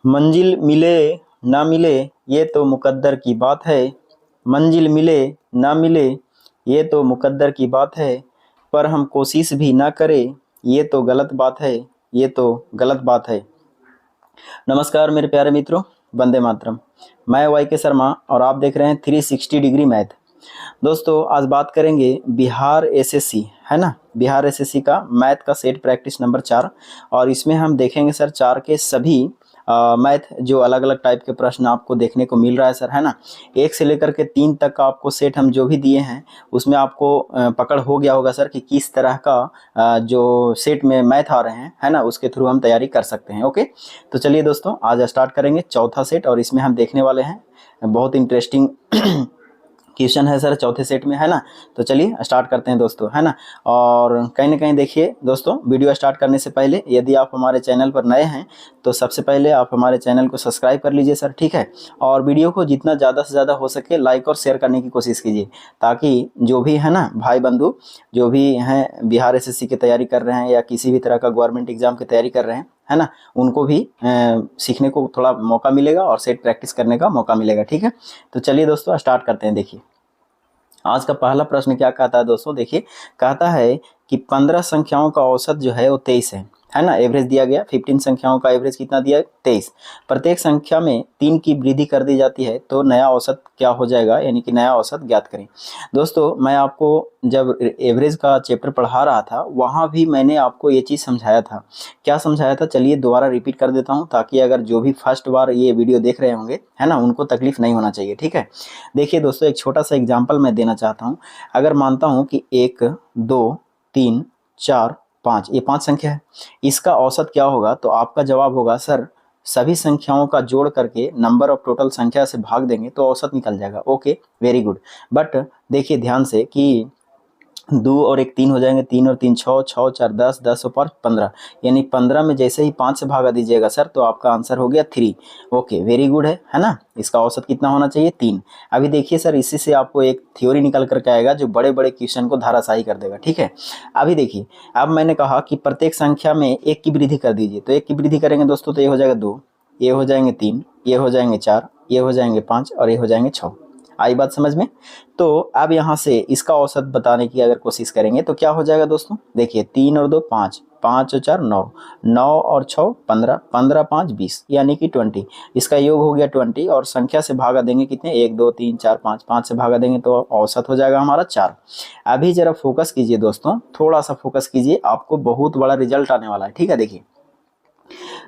मंजिल मिले ना मिले ये तो मुकद्दर की बात है। मंजिल मिले ना मिले ये तो मुकद्दर की बात है। पर हम कोशिश भी ना करें ये तो गलत बात है। ये तो गलत बात है। नमस्कार मेरे प्यारे मित्रों, वंदे मातरम। मैं वाई के शर्मा और आप देख रहे हैं 360 डिग्री मैथ। दोस्तों आज बात करेंगे बिहार एसएससी, है ना, बिहार एसएससी का मैथ का सेट प्रैक्टिस नंबर 4। और इसमें हम देखेंगे सर 4 के सभी मैथ जो अलग अलग टाइप के प्रश्न आपको देखने को मिल रहा है सर, है ना। 1 से लेकर के 3 तक का आपको सेट हम जो भी दिए हैं उसमें आपको पकड़ हो गया होगा सर कि किस तरह का जो सेट में मैथ आ रहे हैं, है ना, उसके थ्रू हम तैयारी कर सकते हैं। ओके, तो चलिए दोस्तों आज स्टार्ट करेंगे चौथा सेट और इसमें हम देखने वाले हैं बहुत इंटरेस्टिंग क्वेश्चन है सर चौथे सेट में, है ना। तो चलिए स्टार्ट करते हैं दोस्तों, है ना। और कहीं ना कहीं देखिए दोस्तों, वीडियो स्टार्ट करने से पहले यदि आप हमारे चैनल पर नए हैं तो सबसे पहले आप हमारे चैनल को सब्सक्राइब कर लीजिए सर, ठीक है। और वीडियो को जितना ज़्यादा से ज़्यादा हो सके लाइक और शेयर करने की कोशिश कीजिए, ताकि जो भी है ना भाई बंधु जो भी हैं बिहार एसएससी की तैयारी कर रहे हैं या किसी भी तरह का गवर्नमेंट एग्जाम की तैयारी कर रहे हैं, है ना, उनको भी सीखने को थोड़ा मौका मिलेगा और सेट प्रैक्टिस करने का मौका मिलेगा, ठीक है। तो चलिए दोस्तों स्टार्ट करते हैं। देखिए आज का पहला प्रश्न क्या कहता है दोस्तों, देखिए कहता है कि 15 संख्याओं का औसत जो है वो 23 है ना। एवरेज दिया गया 15 संख्याओं का एवरेज कितना दिया है 23। प्रत्येक संख्या में 3 की वृद्धि कर दी जाती है तो नया औसत क्या हो जाएगा, यानी कि नया औसत ज्ञात करें। दोस्तों मैं आपको जब एवरेज का चैप्टर पढ़ा रहा था वहाँ भी मैंने आपको ये चीज़ समझाया था। क्या समझाया था, चलिए दोबारा रिपीट कर देता हूँ ताकि अगर जो भी फर्स्ट बार ये वीडियो देख रहे होंगे, है ना, उनको तकलीफ नहीं होना चाहिए, ठीक है। देखिए दोस्तों एक छोटा सा एग्जाम्पल मैं देना चाहता हूँ। अगर मानता हूँ कि 1 2 3 4 5 ये 5 संख्या है, इसका औसत क्या होगा, तो आपका जवाब होगा सर सभी संख्याओं का जोड़ करके नंबर ऑफ टोटल संख्या से भाग देंगे तो औसत निकल जाएगा। Okay very good. बट देखिए ध्यान से कि 2 और 1 3 हो जाएंगे, 3 और 3 6, 6 4 10, 10 और 5 15, यानी 15 में जैसे ही 5 से भागा दीजिएगा सर तो आपका आंसर हो गया 3। ओके वेरी गुड है ना। इसका औसत कितना होना चाहिए 3। अभी देखिए सर इसी से आपको एक थ्योरी निकल करके आएगा जो बड़े बड़े क्वेश्चन को धाराशाही कर देगा, ठीक है। अभी देखिए अब मैंने कहा कि प्रत्येक संख्या में 1 की वृद्धि कर दीजिए, तो 1 की वृद्धि करेंगे दोस्तों तो ये हो जाएगा 2, ये हो जाएंगे 3, ये हो जाएंगे 4, ये हो जाएंगे 5 और ये हो जाएंगे 6। आई बात समझ में। तो अब यहाँ से इसका औसत बताने की अगर कोशिश करेंगे तो क्या हो जाएगा दोस्तों, देखिए 3 और 2 5, 5 और 4 9, 9 और 6 15, 15 5 20 यानी कि 20। इसका योग हो गया 20 और संख्या से भागा देंगे कितने 1 2 3 4 5, 5 से भागा देंगे तो औसत हो जाएगा हमारा 4। अभी जरा फोकस कीजिए दोस्तों, थोड़ा सा फोकस कीजिए, आपको बहुत बड़ा रिजल्ट आने वाला है, ठीक है। देखिए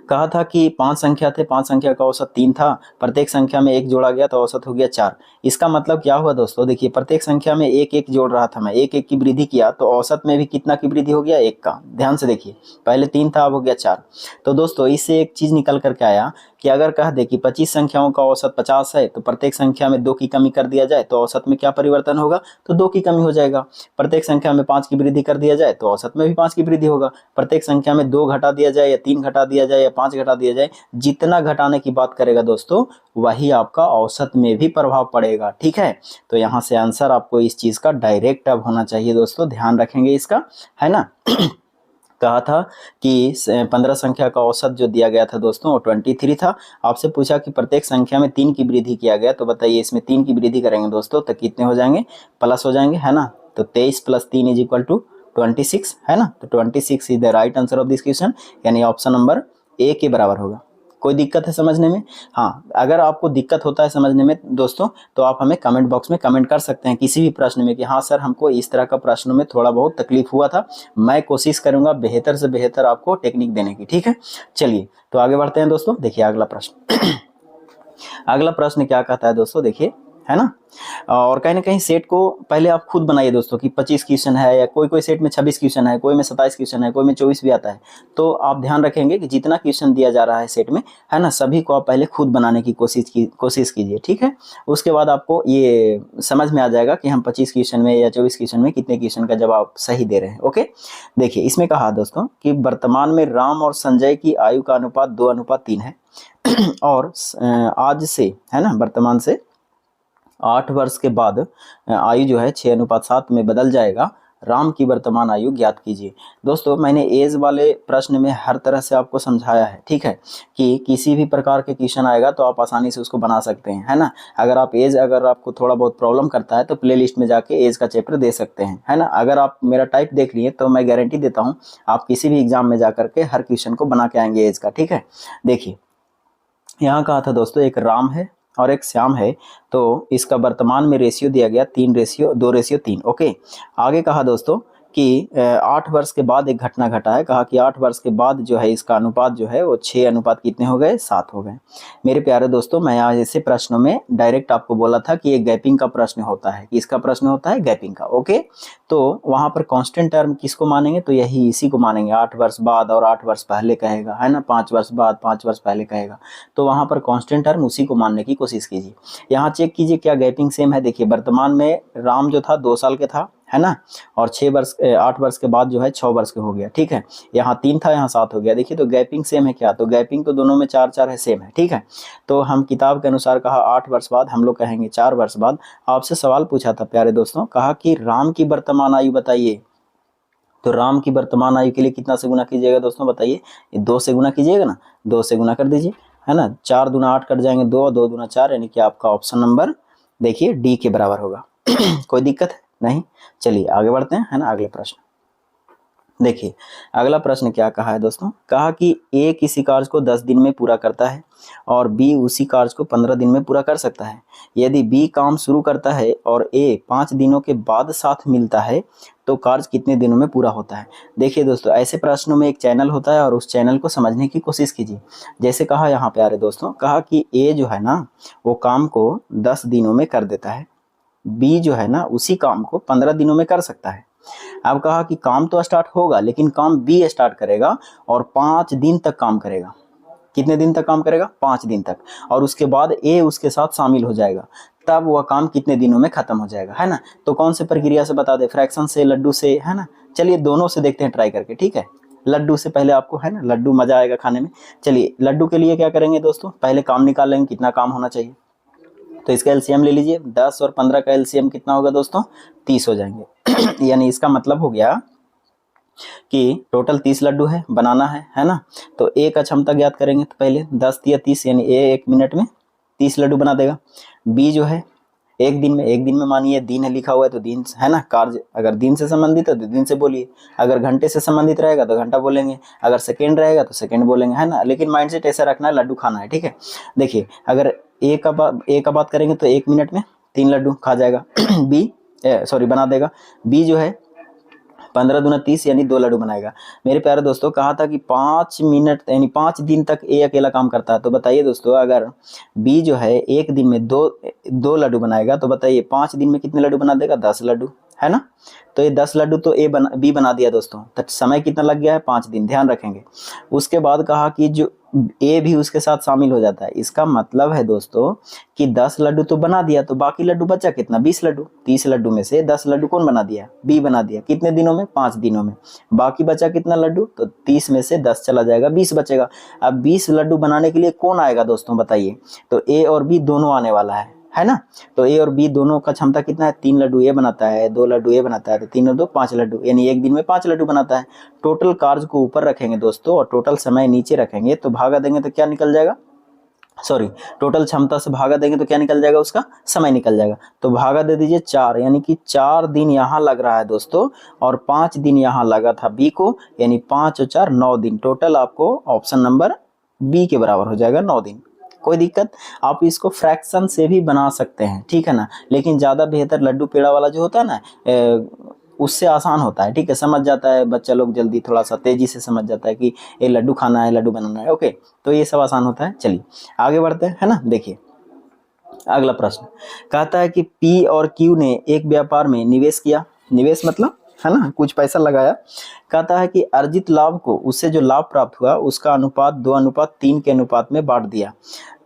कहा था कि 5 संख्या थे, 5 संख्या का औसत 3 था, प्रत्येक संख्या में 1 जोड़ा गया तो औसत हो गया 4। इसका मतलब क्या हुआ दोस्तों, देखिए प्रत्येक संख्या में 1 1 जोड़ रहा था मैं, 1 1 की वृद्धि किया तो औसत में भी कितना की वृद्धि हो गया 1 का। ध्यान से देखिए पहले 3 था अब हो गया 4। तो दोस्तों इससे एक चीज निकल करके आया कि अगर कह दे कि 25 संख्याओं का औसत 50 है तो प्रत्येक संख्या में 2 की कमी कर दिया जाए तो औसत में क्या परिवर्तन होगा, तो 2 की कमी हो जाएगा। प्रत्येक संख्या में 5 की वृद्धि कर दिया जाए तो औसत में भी 5 की वृद्धि होगा। प्रत्येक संख्या में 2 घटा दिया जाए या 3 घटा दिया जाए या 5 घटा दिया जाए, जितना घटाने की बात करेगा दोस्तों वही आपका औसत में भी प्रभाव पड़ेगा, ठीक है। तो यहाँ से आंसर आपको इस चीज का डायरेक्ट अब होना चाहिए दोस्तों, ध्यान रखेंगे इसका, है ना। कहा था कि 15 संख्या का औसत जो दिया गया था दोस्तों वो 23 था। आपसे पूछा कि प्रत्येक संख्या में 3 की वृद्धि किया गया, तो बताइए इसमें 3 की वृद्धि करेंगे दोस्तों तो कितने हो जाएंगे, प्लस हो जाएंगे, है ना। तो 23 + 3 = 26, है ना। तो 26 is the right answer of this question, यानी ऑप्शन नंबर ए के बराबर होगा। कोई दिक्कत है समझने में? हाँ, अगर आपको दिक्कत होता है समझने में दोस्तों तो आप हमें कमेंट बॉक्स में कमेंट कर सकते हैं किसी भी प्रश्न में कि हाँ सर हमको इस तरह का प्रश्नों में थोड़ा बहुत तकलीफ हुआ था, मैं कोशिश करूंगा बेहतर से बेहतर आपको टेक्निक देने की, ठीक है। चलिए तो आगे बढ़ते हैं दोस्तों। देखिए अगला प्रश्न अगला प्रश्न क्या कहता है दोस्तों, देखिए, है ना। और कहीं ना कहीं सेट को पहले आप खुद बनाइए दोस्तों कि 25 क्वेश्चन है या कोई कोई सेट में 26 क्वेश्चन है, कोई में 27 क्वेश्चन है, कोई में 24 भी आता है। तो आप ध्यान रखेंगे कि जितना क्वेश्चन दिया जा रहा है सेट में, है ना, सभी को आप पहले खुद बनाने की कोशिश कीजिए, ठीक है। उसके बाद आपको ये समझ में आ जाएगा कि हम 25 क्वेश्चन में या 24 क्वेश्चन में कितने क्वेश्चन का जवाब सही दे रहे हैं। ओके देखिए इसमें कहा दोस्तों कि वर्तमान में राम और संजय की आयु का अनुपात 2:3 है और आज से, है ना, वर्तमान से 8 वर्ष के बाद आयु जो है 6:7 में बदल जाएगा राम की वर्तमान आयु ज्ञात कीजिए। दोस्तों मैंने एज वाले प्रश्न में हर तरह से आपको समझाया है, ठीक है, कि किसी भी प्रकार के क्वेश्चन आएगा तो आप आसानी से उसको बना सकते हैं, है ना। अगर आपको थोड़ा बहुत प्रॉब्लम करता है तो प्ले लिस्ट में जाके एज का चैप्टर दे सकते हैं, है ना। अगर आप मेरा टाइप देख लिए तो मैं गारंटी देता हूँ आप किसी भी एग्जाम में जा करके हर क्वेश्चन को बना के आएंगे एज का, ठीक है। देखिए यहाँ कहा था दोस्तों एक राम है और एक श्याम है, तो इसका वर्तमान में रेशियो दिया गया 3:2:3। ओके, आगे कहा दोस्तों कि 8 वर्ष के बाद एक घटना घटा है। कहा कि 8 वर्ष के बाद जो है इसका अनुपात जो है वो 6 अनुपात कितने हो गए, 7 हो गए। मेरे प्यारे दोस्तों मैं आज ऐसे प्रश्नों में डायरेक्ट आपको बोला था कि ये गैपिंग का प्रश्न होता है, किसका प्रश्न होता है, गैपिंग का। ओके, तो वहां पर कांस्टेंट टर्म किसको मानेंगे, तो यही इसी को मानेंगे। 8 वर्ष बाद और 8 वर्ष पहले कहेगा, है ना, 5 वर्ष बाद 5 वर्ष पहले कहेगा, तो वहां पर कांस्टेंट टर्म उसी को मानने की कोशिश कीजिए। यहाँ चेक कीजिए क्या गैपिंग सेम है। देखिए वर्तमान में राम जो था 2 साल के था, है ना, और 8 वर्ष के बाद जो है 6 वर्ष के हो गया, ठीक है। यहाँ 3 था, यहाँ 7 हो गया। देखिए तो गैपिंग सेम है क्या, तो गैपिंग तो दोनों में 4-4 है, सेम है, ठीक है। तो हम किताब के अनुसार कहा 8 वर्ष बाद, हम लोग कहेंगे 4 वर्ष बाद। आपसे सवाल पूछा था प्यारे दोस्तों, कहा कि राम की वर्तमान आयु बताइए, तो राम की वर्तमान आयु के लिए कितना से गुना कीजिएगा दोस्तों, बताइए। 2 से गुना कीजिएगा ना, 2 से गुना कर दीजिए, है ना। 4 दूना 8 कट जाएंगे 2, 2 दूना 4, यानी कि आपका ऑप्शन नंबर देखिए डी के बराबर होगा। कोई दिक्कत है नहीं। चलिए आगे बढ़ते हैं, है ना। अगले प्रश्न देखिए, अगला प्रश्न क्या कहा है दोस्तों, कहा कि ए किसी कार्य को 10 दिन में पूरा करता है और बी उसी कार्य को 15 दिन में पूरा कर सकता है। यदि बी काम शुरू करता है और ए 5 दिनों के बाद साथ मिलता है तो कार्य कितने दिनों में पूरा होता है। देखिए दोस्तों ऐसे प्रश्नों में एक चैनल होता है और उस चैनल को समझने की कोशिश कीजिए। जैसे कहा यहाँ प्यारे दोस्तों, कहा कि ए जो है ना वो काम को 10 दिनों में कर देता है, बी जो है ना उसी काम को 15 दिनों में कर सकता है। अब कहा कि काम तो स्टार्ट होगा लेकिन काम बी स्टार्ट करेगा और 5 दिन तक काम करेगा। कितने दिन तक काम करेगा, 5 दिन तक, और उसके बाद ए उसके साथ शामिल हो जाएगा, तब वह काम कितने दिनों में खत्म हो जाएगा, है ना। तो कौन से प्रक्रिया से बता दे, फ्रैक्शन से, लड्डू से, है ना। चलिए दोनों से देखते हैं ट्राई करके, ठीक है। लड्डू से पहले आपको, है ना, लड्डू मजा आएगा खाने में। चलिए लड्डू के लिए क्या करेंगे दोस्तों, पहले काम निकाल लेंगे कितना काम होना चाहिए। तो इसका एलसीएम ले लीजिए, 10 और 15 का एलसीएम कितना होगा दोस्तों, 30 हो जाएंगे। यानी इसका मतलब हो गया कि टोटल 30 लड्डू है, बनाना है ना। तो ए का क्षमता ज्ञात करेंगे, तो पहले 10 या 30, यानी ए 1 मिनट में 30 लड्डू बना देगा। बी जो है एक दिन में मानिए दिन है लिखा हुआ है तो दिन, है ना, कार्य अगर दिन से संबंधित है तो दिन से बोलिए, अगर घंटे से संबंधित रहेगा तो घंटा बोलेंगे, अगर सेकेंड रहेगा तो सेकेंड बोलेंगे, है ना। लेकिन माइंडसेट ऐसा रखना है लड्डू खाना है, ठीक है। देखिए अगर ए का बात करेंगे तो 1 मिनट में 3 लड्डू खा जाएगा बना देगा। बी जो है 15 दूना 30 यानी 2 लड्डू बनाएगा। मेरे प्यारे दोस्तों कहा था कि 5 मिनट यानी 5 दिन तक ए अकेला काम करता है, तो बताइए दोस्तों अगर बी जो है 1 दिन में दो लड्डू बनाएगा तो बताइए 5 दिन में कितने लड्डू बना देगा, 10 लड्डू, है ना। तो ये 10 लड्डू तो बी बना दिया दोस्तों, तो समय कितना लग गया है, 5 दिन, ध्यान रखेंगे। उसके बाद कहा कि जो ए भी उसके साथ शामिल हो जाता है, इसका मतलब है दोस्तों कि 10 लड्डू तो बना दिया, तो बाकी लड्डू बचा कितना, 20 लड्डू। 30 लड्डू में से 10 लड्डू कौन बना दिया, बी बना दिया। कितने दिनों में, 5 दिनों में। बाकी बचा कितना लड्डू, तो 30 में से 10 चला जाएगा, 20 बचेगा। अब 20 लड्डू बनाने के लिए कौन आएगा दोस्तों बताइए, तो ए और बी दोनों आने वाला है ना। तो ए और बी दोनों का क्षमता कितना है, 3 लड्डू ए बनाता है, 2 लड्डू ए बनाता है, तो 3 और 2 5 लड्डू, यानी 1 दिन में 5 लड्डू बनाता है। टोटल कार्य को ऊपर रखेंगे दोस्तों और टोटल समय नीचे रखेंगे, तो भागा देंगे तो क्या निकल जाएगा, टोटल क्षमता से भागा देंगे तो क्या निकल जाएगा, उसका समय निकल जाएगा। तो भागा दे दीजिए 4, यानी कि 4 दिन यहाँ लग रहा है दोस्तों और 5 दिन यहाँ लगा था बी को, यानी 5 और 4 9 दिन। टोटल आपको ऑप्शन नंबर बी के बराबर हो जाएगा 9 दिन। कोई दिक्कत, आप इसको फ्रैक्शन से भी बना सकते हैं, ठीक है ना। लेकिन ज़्यादा बेहतर लड्डू पेड़ा वाला जो होता है ना उससे आसान होता है, ठीक है। समझ जाता है बच्चा लोग जल्दी, थोड़ा सा तेजी से समझ जाता है कि ये लड्डू खाना है, लड्डू बनाना है। ओके, तो ये सब आसान होता है। चलिए आगे बढ़ते हैं, है ना। देखिए अगला प्रश्न कहता है कि पी और क्यू ने एक व्यापार में निवेश किया, निवेश मतलब, है ना, कुछ पैसा लगाया। कहता है कि अर्जित लाभ को, उससे जो लाभ प्राप्त हुआ उसका अनुपात 2:3 के अनुपात में बांट दिया।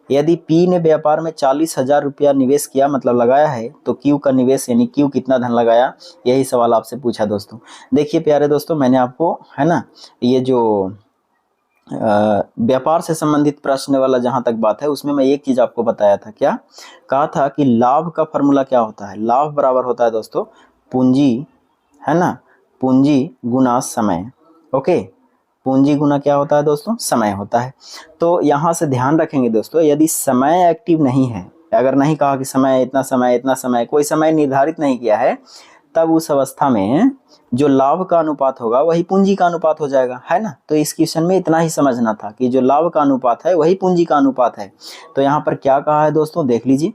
यदि पी ने व्यापार में 40,000 रुपया निवेश किया, मतलब लगाया है, तो क्यू का निवेश यानी क्यू कितना धन लगाया, यही सवाल आपसे पूछा दोस्तों। देखिए प्यारे दोस्तों मैंने आपको, है ना, ये जो व्यापार से संबंधित प्रश्न वाला जहां तक बात है उसमें मैं एक चीज आपको बताया था, क्या कहा था कि लाभ का फॉर्मूला क्या होता है, लाभ बराबर होता है दोस्तों पूंजी, है ना, पूंजी गुना समय। ओके, पूंजी गुना क्या होता है दोस्तों, समय होता है। तो यहाँ से ध्यान रखेंगे दोस्तों, यदि समय एक्टिव नहीं है, अगर नहीं कहा कि समय इतना समय, कोई समय निर्धारित नहीं किया है, तब उस अवस्था में जो लाभ का अनुपात होगा वही पूंजी का अनुपात हो जाएगा, है ना। तो इस क्वेश्चन में इतना ही समझना था कि जो लाभ का अनुपात है वही पूंजी का अनुपात है। तो यहाँ पर क्या कहा है दोस्तों, देख लीजिए,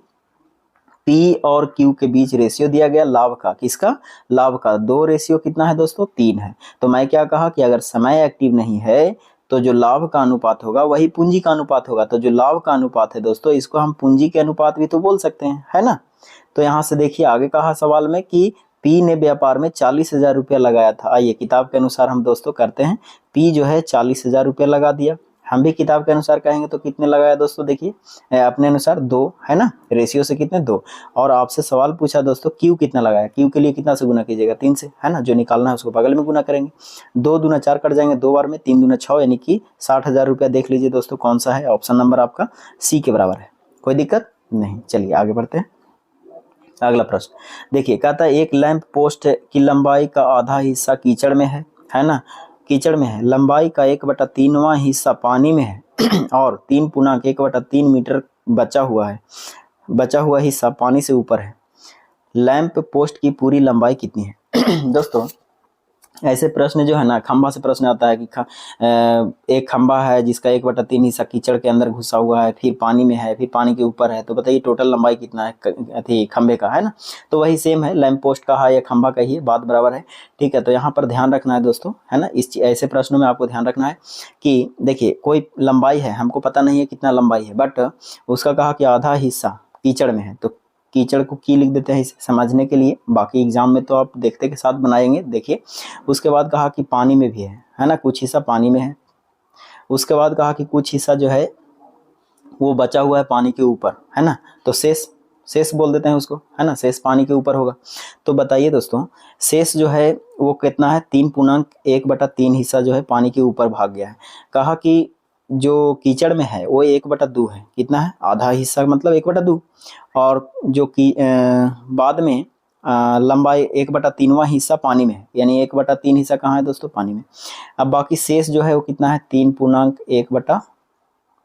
P और Q के बीच रेशियो दिया गया लाभ का, किसका, लाभ का। 2 रेशियो कितना है दोस्तों, 3 है। तो मैं क्या कहा कि अगर समय एक्टिव नहीं है तो जो लाभ का अनुपात होगा वही पूंजी का अनुपात होगा। तो जो लाभ का अनुपात है दोस्तों, इसको हम पूंजी के अनुपात भी तो बोल सकते हैं, है ना। तो यहाँ से देखिए आगे कहा सवाल में कि P ने व्यापार में 40,000 रुपया लगाया था। आइए किताब के अनुसार हम दोस्तों करते हैं। P जो है 40,000 रुपया लगा दिया। हम भी किताब के अनुसार कहेंगे तो कितने लगाया दोस्तों, देखिए अपने अनुसार 2, है ना, रेशियो से कितने 2। और आपसे सवाल पूछा दोस्तों Q कितना लगाया, Q के लिए कितना से गुना कीजिएगा, 3 से, है ना। जो निकालना है उसको बगल में गुना करेंगे। 2 दूना 4 कट जाएंगे 2 बार में, 3 दूना 6, यानी कि 60,000 रुपया। देख लीजिए दोस्तों कौन सा है, ऑप्शन नंबर आपका C के बराबर है। कोई दिक्कत नहीं, चलिए आगे बढ़ते हैं। अगला प्रश्न देखिए, कहता है एक लैंप पोस्ट की लंबाई का आधा हिस्सा कीचड़ में है ना, कीचड़ में है। लंबाई का 1/3वां हिस्सा पानी में है और 3 × 1/3 मीटर बचा हुआ हिस्सा पानी से ऊपर है। लैंप पोस्ट की पूरी लंबाई कितनी है दोस्तों, ऐसे प्रश्न जो है ना, खंभा से प्रश्न आता है कि एक खंभा है जिसका 1/3 हिस्सा कीचड़ के अंदर घुसा हुआ है, फिर पानी में है, फिर पानी के ऊपर है। तो बताइए टोटल लंबाई कितना है खंभे का, है ना। तो वही सेम है, लैंप पोस्ट का है या खंभा का ही है, बात बराबर है। ठीक है, तो यहाँ पर ध्यान रखना है दोस्तों, है ना। ऐसे प्रश्नों में आपको ध्यान रखना है कि देखिए कोई लंबाई है, हमको पता नहीं है कितना लंबाई है, बट उसका कहा कि आधा हिस्सा कीचड़ में है, तो कीचड़ को की लिख देते हैं इसे समझने के लिए। बाकी एग्जाम में तो आप देखते के साथ बनाएंगे। देखिए उसके बाद कहा कि पानी में भी है ना, कुछ हिस्सा पानी में है। उसके बाद कहा कि कुछ हिस्सा जो है वो बचा हुआ है पानी के ऊपर, है ना। तो शेष बोल देते हैं उसको, है ना, शेष पानी के ऊपर होगा। तो बताइए दोस्तों, शेष जो है वो कितना है, 3/1/3 हिस्सा जो है पानी के ऊपर भाग गया है। कहा कि जो कीचड़ में है वो 1/2 है, कितना है, आधा हिस्सा मतलब 1/2। और जो कि बाद में लंबाई 1/3वां हिस्सा पानी में है, यानी 1/3 हिस्सा कहाँ है दोस्तों, पानी में। अब बाकी शेष जो है वो कितना है, 3 ×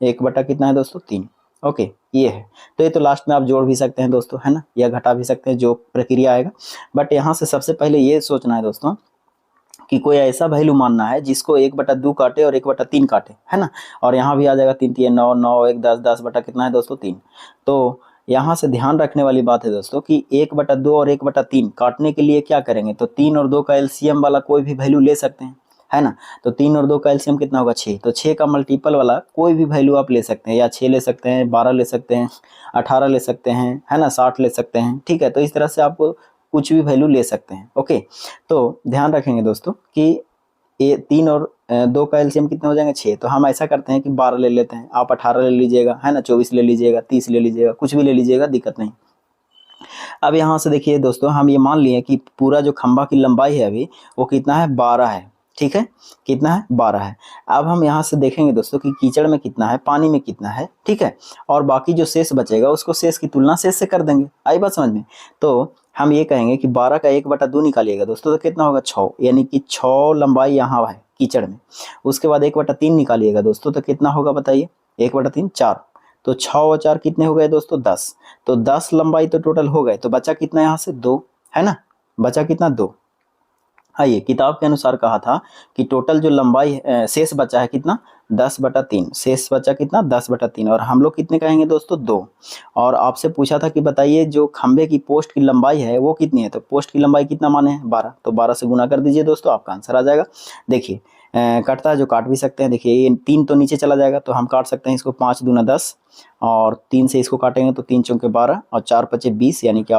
1/1 कितना है दोस्तों, 3। ओके, ये है। तो ये तो लास्ट में आप जोड़ भी सकते हैं दोस्तों, है ना, या घटा भी सकते हैं, जो प्रक्रिया आएगा। बट यहाँ से सबसे पहले ये सोचना है दोस्तों कि कोई ऐसा वैल्यू मानना है जिसको 1/2 काटे और 1/3 काटे, है ना। और यहाँ भी आ जाएगा 3 × 3 = 9, 9 × 1 = 10, 10 बटा कितना है दोस्तों, 3। तो यहाँ से ध्यान रखने वाली बात है दोस्तों कि 1/2 और 1/3 काटने के लिए क्या करेंगे, तो 3 और 2 का एलसीएम वाला कोई भी वैल्यू ले सकते हैं, है ना। तो 3 और 2 का एलसीएम कितना होगा, 6। तो 6 का मल्टीपल वाला कोई भी वैल्यू आप ले सकते हैं, या 6 ले सकते हैं, 12 ले सकते हैं, 18 ले सकते हैं, है ना, 60 ले सकते हैं। ठीक है, तो इस तरह से आप कुछ भी वैल्यू ले सकते हैं। ओके, तो ध्यान रखेंगे दोस्तों कि ये 3 और 2 का एलसीएम कितने हो जाएंगे, 6। तो हम ऐसा करते हैं कि 12 ले लेते हैं, आप 18 ले लीजिएगा, है ना, 24 ले लीजिएगा, 30 ले लीजिएगा, कुछ भी ले लीजिएगा, दिक्कत नहीं। अब यहाँ से देखिए दोस्तों, हम ये मान लिए कि पूरा जो खंभा की लंबाई है अभी वो कितना है, 12 है। ठीक है, कितना है, 12 है। अब हम यहाँ से देखेंगे दोस्तों कि कीचड़ में कितना है, पानी में कितना है। ठीक है, और बाकी जो शेष बचेगा उसको शेष की तुलना शेष से कर देंगे। आई बात समझ में। तो हम ये कहेंगे कि 12 का 1/2 निकालिएगा दोस्तों, तो कितना होगा, 6, यानी कि 6 लंबाई यहाँ है कीचड़ में। उसके बाद 1/3 निकालिएगा दोस्तों, तो कितना होगा बताइए, 1/3 4। तो 6 और 4 कितने हो गए दोस्तों, 10। तो 10 लंबाई तो टोटल हो गए। तो बचा कितना यहाँ से, 2, है ना, बचा कितना, 2। आइए, किताब के अनुसार कहा था कि टोटल जो लंबाई शेष बचा है कितना, 10/3। शेष बचा कितना, 10/3। और हम लोग कितने कहेंगे दोस्तों, 2। और आपसे पूछा था कि बताइए जो खंबे की पोस्ट की लंबाई है वो कितनी है। तो पोस्ट की लंबाई कितना माने हैं, 12। तो 12 से गुना कर दीजिए दोस्तों, आपका आंसर आ जाएगा। देखिए कटता है जो काट भी सकते हैं। देखिए ये 3 तो नीचे चला जाएगा, तो हम काट सकते हैं इसको, 5 दूना 10, और 3 से इसको काटेंगे तो 3 चौके 12 और 4 पचे 20, यानी कि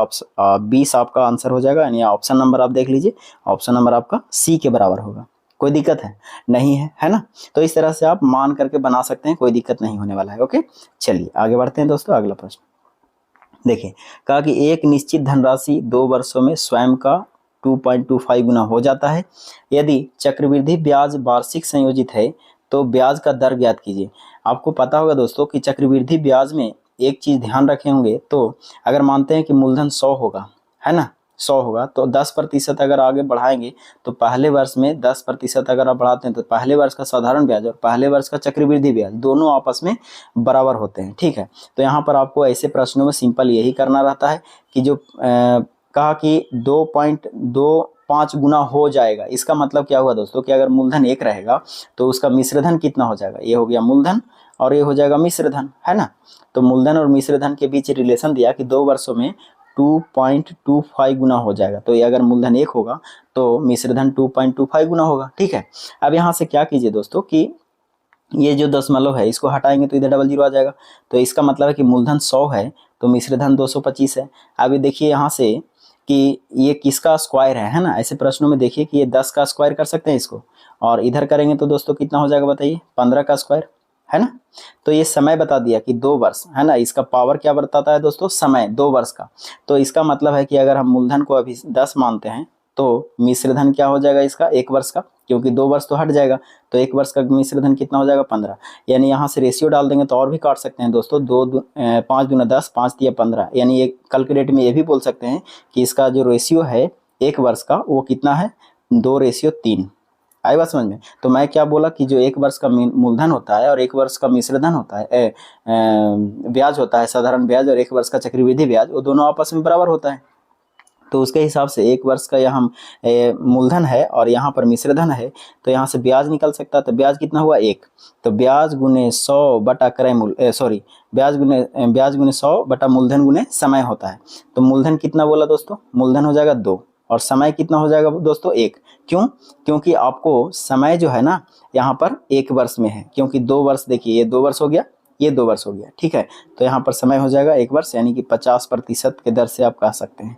20 आपका आंसर हो जाएगा। यानी ऑप्शन नंबर आप देख लीजिए, ऑप्शन नंबर आपका C के बराबर होगा। कोई दिक्कत है नहीं है ना। तो इस तरह से आप मान करके बना सकते हैं, कोई दिक्कत नहीं होने वाला है। ओके, चलिए आगे बढ़ते हैं दोस्तों। अगला प्रश्न देखिए, कहा कि एक निश्चित धनराशि 2 वर्षों में स्वयं का 2.25 गुना हो जाता है। यदि चक्रवृद्धि ब्याज वार्षिक संयोजित है तो ब्याज का दर ज्ञात कीजिए। आपको पता होगा दोस्तों कि चक्रवृद्धि ब्याज में एक चीज ध्यान रखे होंगे, तो अगर मानते हैं कि मूलधन 100 होगा, है ना, 100 होगा, तो 10% अगर आगे बढ़ाएंगे तो पहले वर्ष में 10% अगर आप बढ़ाते हैं तो पहले वर्ष का साधारण ब्याज और पहले वर्ष का चक्रवृद्धि ब्याज दोनों आपस में बराबर होते हैं। ठीक है, तो यहाँ पर आपको ऐसे प्रश्नों में सिंपल यही करना रहता है कि जो कहा कि 2.25 गुना हो जाएगा, इसका मतलब क्या हुआ दोस्तों कि अगर मूलधन 1 रहेगा तो उसका मिश्रधन कितना हो जाएगा, ये हो गया मूलधन और ये हो जाएगा मिश्रधन, है ना। तो मूलधन और मिश्रधन के बीच रिलेशन दिया कि 2 वर्षों में 2.25 गुना हो जाएगा। तो ये अगर मूलधन 1 होगा तो मिश्रधन 2.25 गुना होगा। ठीक है, अब यहाँ से क्या कीजिए दोस्तों कि ये जो दशमलव है इसको हटाएंगे तो इधर डबल जीरो आ जाएगा। तो इसका मतलब है कि मूलधन 100 है तो मिश्रधन 225 है। अभी देखिए यहाँ से कि ये किसका स्क्वायर है ना। ऐसे प्रश्नों में देखिए कि ये 10 का स्क्वायर कर सकते हैं इसको, और इधर करेंगे तो दोस्तों कितना हो जाएगा बताइए, 15 का स्क्वायर, है ना। तो ये समय बता दिया कि 2 वर्ष, है ना। इसका पावर क्या बताता है दोस्तों, समय 2 वर्ष का। तो इसका मतलब है कि अगर हम मूलधन को अभी 10 मानते हैं तो मिश्रधन क्या हो जाएगा इसका, 1 वर्ष का, क्योंकि 2 वर्ष तो हट जाएगा तो 1 वर्ष का मिश्रधन कितना हो जाएगा, 15। यानी यहाँ से रेशियो डाल देंगे तो और भी काट सकते हैं दोस्तों, 5 दूना 10, 5 तिया 15, यानी एक कैलकुलेट में ये भी बोल सकते हैं कि इसका जो रेशियो है 1 वर्ष का वो कितना है, 2:3। आई बात समझ में। तो मैं क्या बोला कि जो 1 वर्ष का मूलधन होता है और 1 वर्ष का मिश्रधन होता है, ब्याज होता है साधारण ब्याज, और 1 वर्ष का चक्रवृद्धि ब्याज, वो दोनों आपस में बराबर होता है। तो उसके हिसाब से 1 वर्ष का यहाँ मूलधन है और यहाँ पर मिश्रधन है, तो यहाँ से ब्याज निकल सकता है। तो ब्याज कितना हुआ, 1। तो ब्याज गुने 100 बटा क्रय मूल्य, सॉरी, ब्याज गुने 100 बटा मूलधन गुने समय होता है। तो मूलधन कितना बोला दोस्तों, मूलधन हो जाएगा 2 और समय कितना हो जाएगा दोस्तों, 1। क्यों, क्योंकि आपको समय जो है ना यहाँ पर 1 वर्ष में है, क्योंकि 2 वर्ष, देखिए ये 2 वर्ष हो गया, ये 2 वर्ष हो गया। ठीक है, तो यहाँ पर समय हो जाएगा 1 वर्ष, यानी कि 50% के दर से आप कह सकते हैं।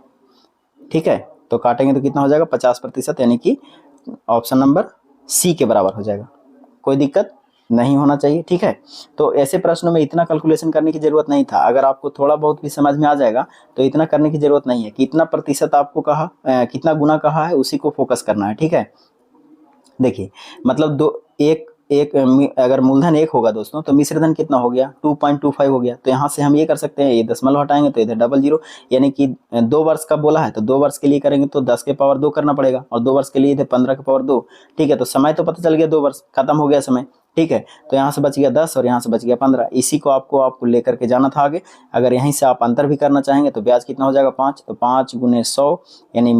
ठीक है, तो काटेंगे तो कितना हो जाएगा, 50%, यानी कि ऑप्शन नंबर सी के बराबर हो जाएगा। कोई दिक्कत नहीं होना चाहिए। ठीक है, तो ऐसे प्रश्नों में इतना कैलकुलेशन करने की जरूरत नहीं था। अगर आपको थोड़ा बहुत भी समझ में आ जाएगा तो इतना करने की जरूरत नहीं है। कितना प्रतिशत आपको कहा, कितना गुना कहा है, उसी को फोकस करना है। ठीक है, देखिए मतलब अगर मूलधन 1 होगा दोस्तों तो मिश्रधन कितना हो गया, 2.25 हो गया। तो यहाँ से हम ये कर सकते हैं, ये दशमलव हटाएंगे तो इधर डबल जीरो, यानी कि 2 वर्ष का बोला है तो 2 वर्ष के लिए करेंगे तो 10 के पावर 2 करना पड़ेगा, और 2 वर्ष के लिए इधर 15 के पावर 2। ठीक है, तो समय तो पता चल गया, 2 वर्ष खत्म हो गया समय। ठीक है, तो यहाँ से बच गया 10 और यहाँ से बच गया 15। इसी को आपको लेकर के जाना था आगे। अगर यहीं से आप अंतर भी करना चाहेंगे तो ब्याज कितना हो जाएगा, 5। तो 5 गुने 100, यानी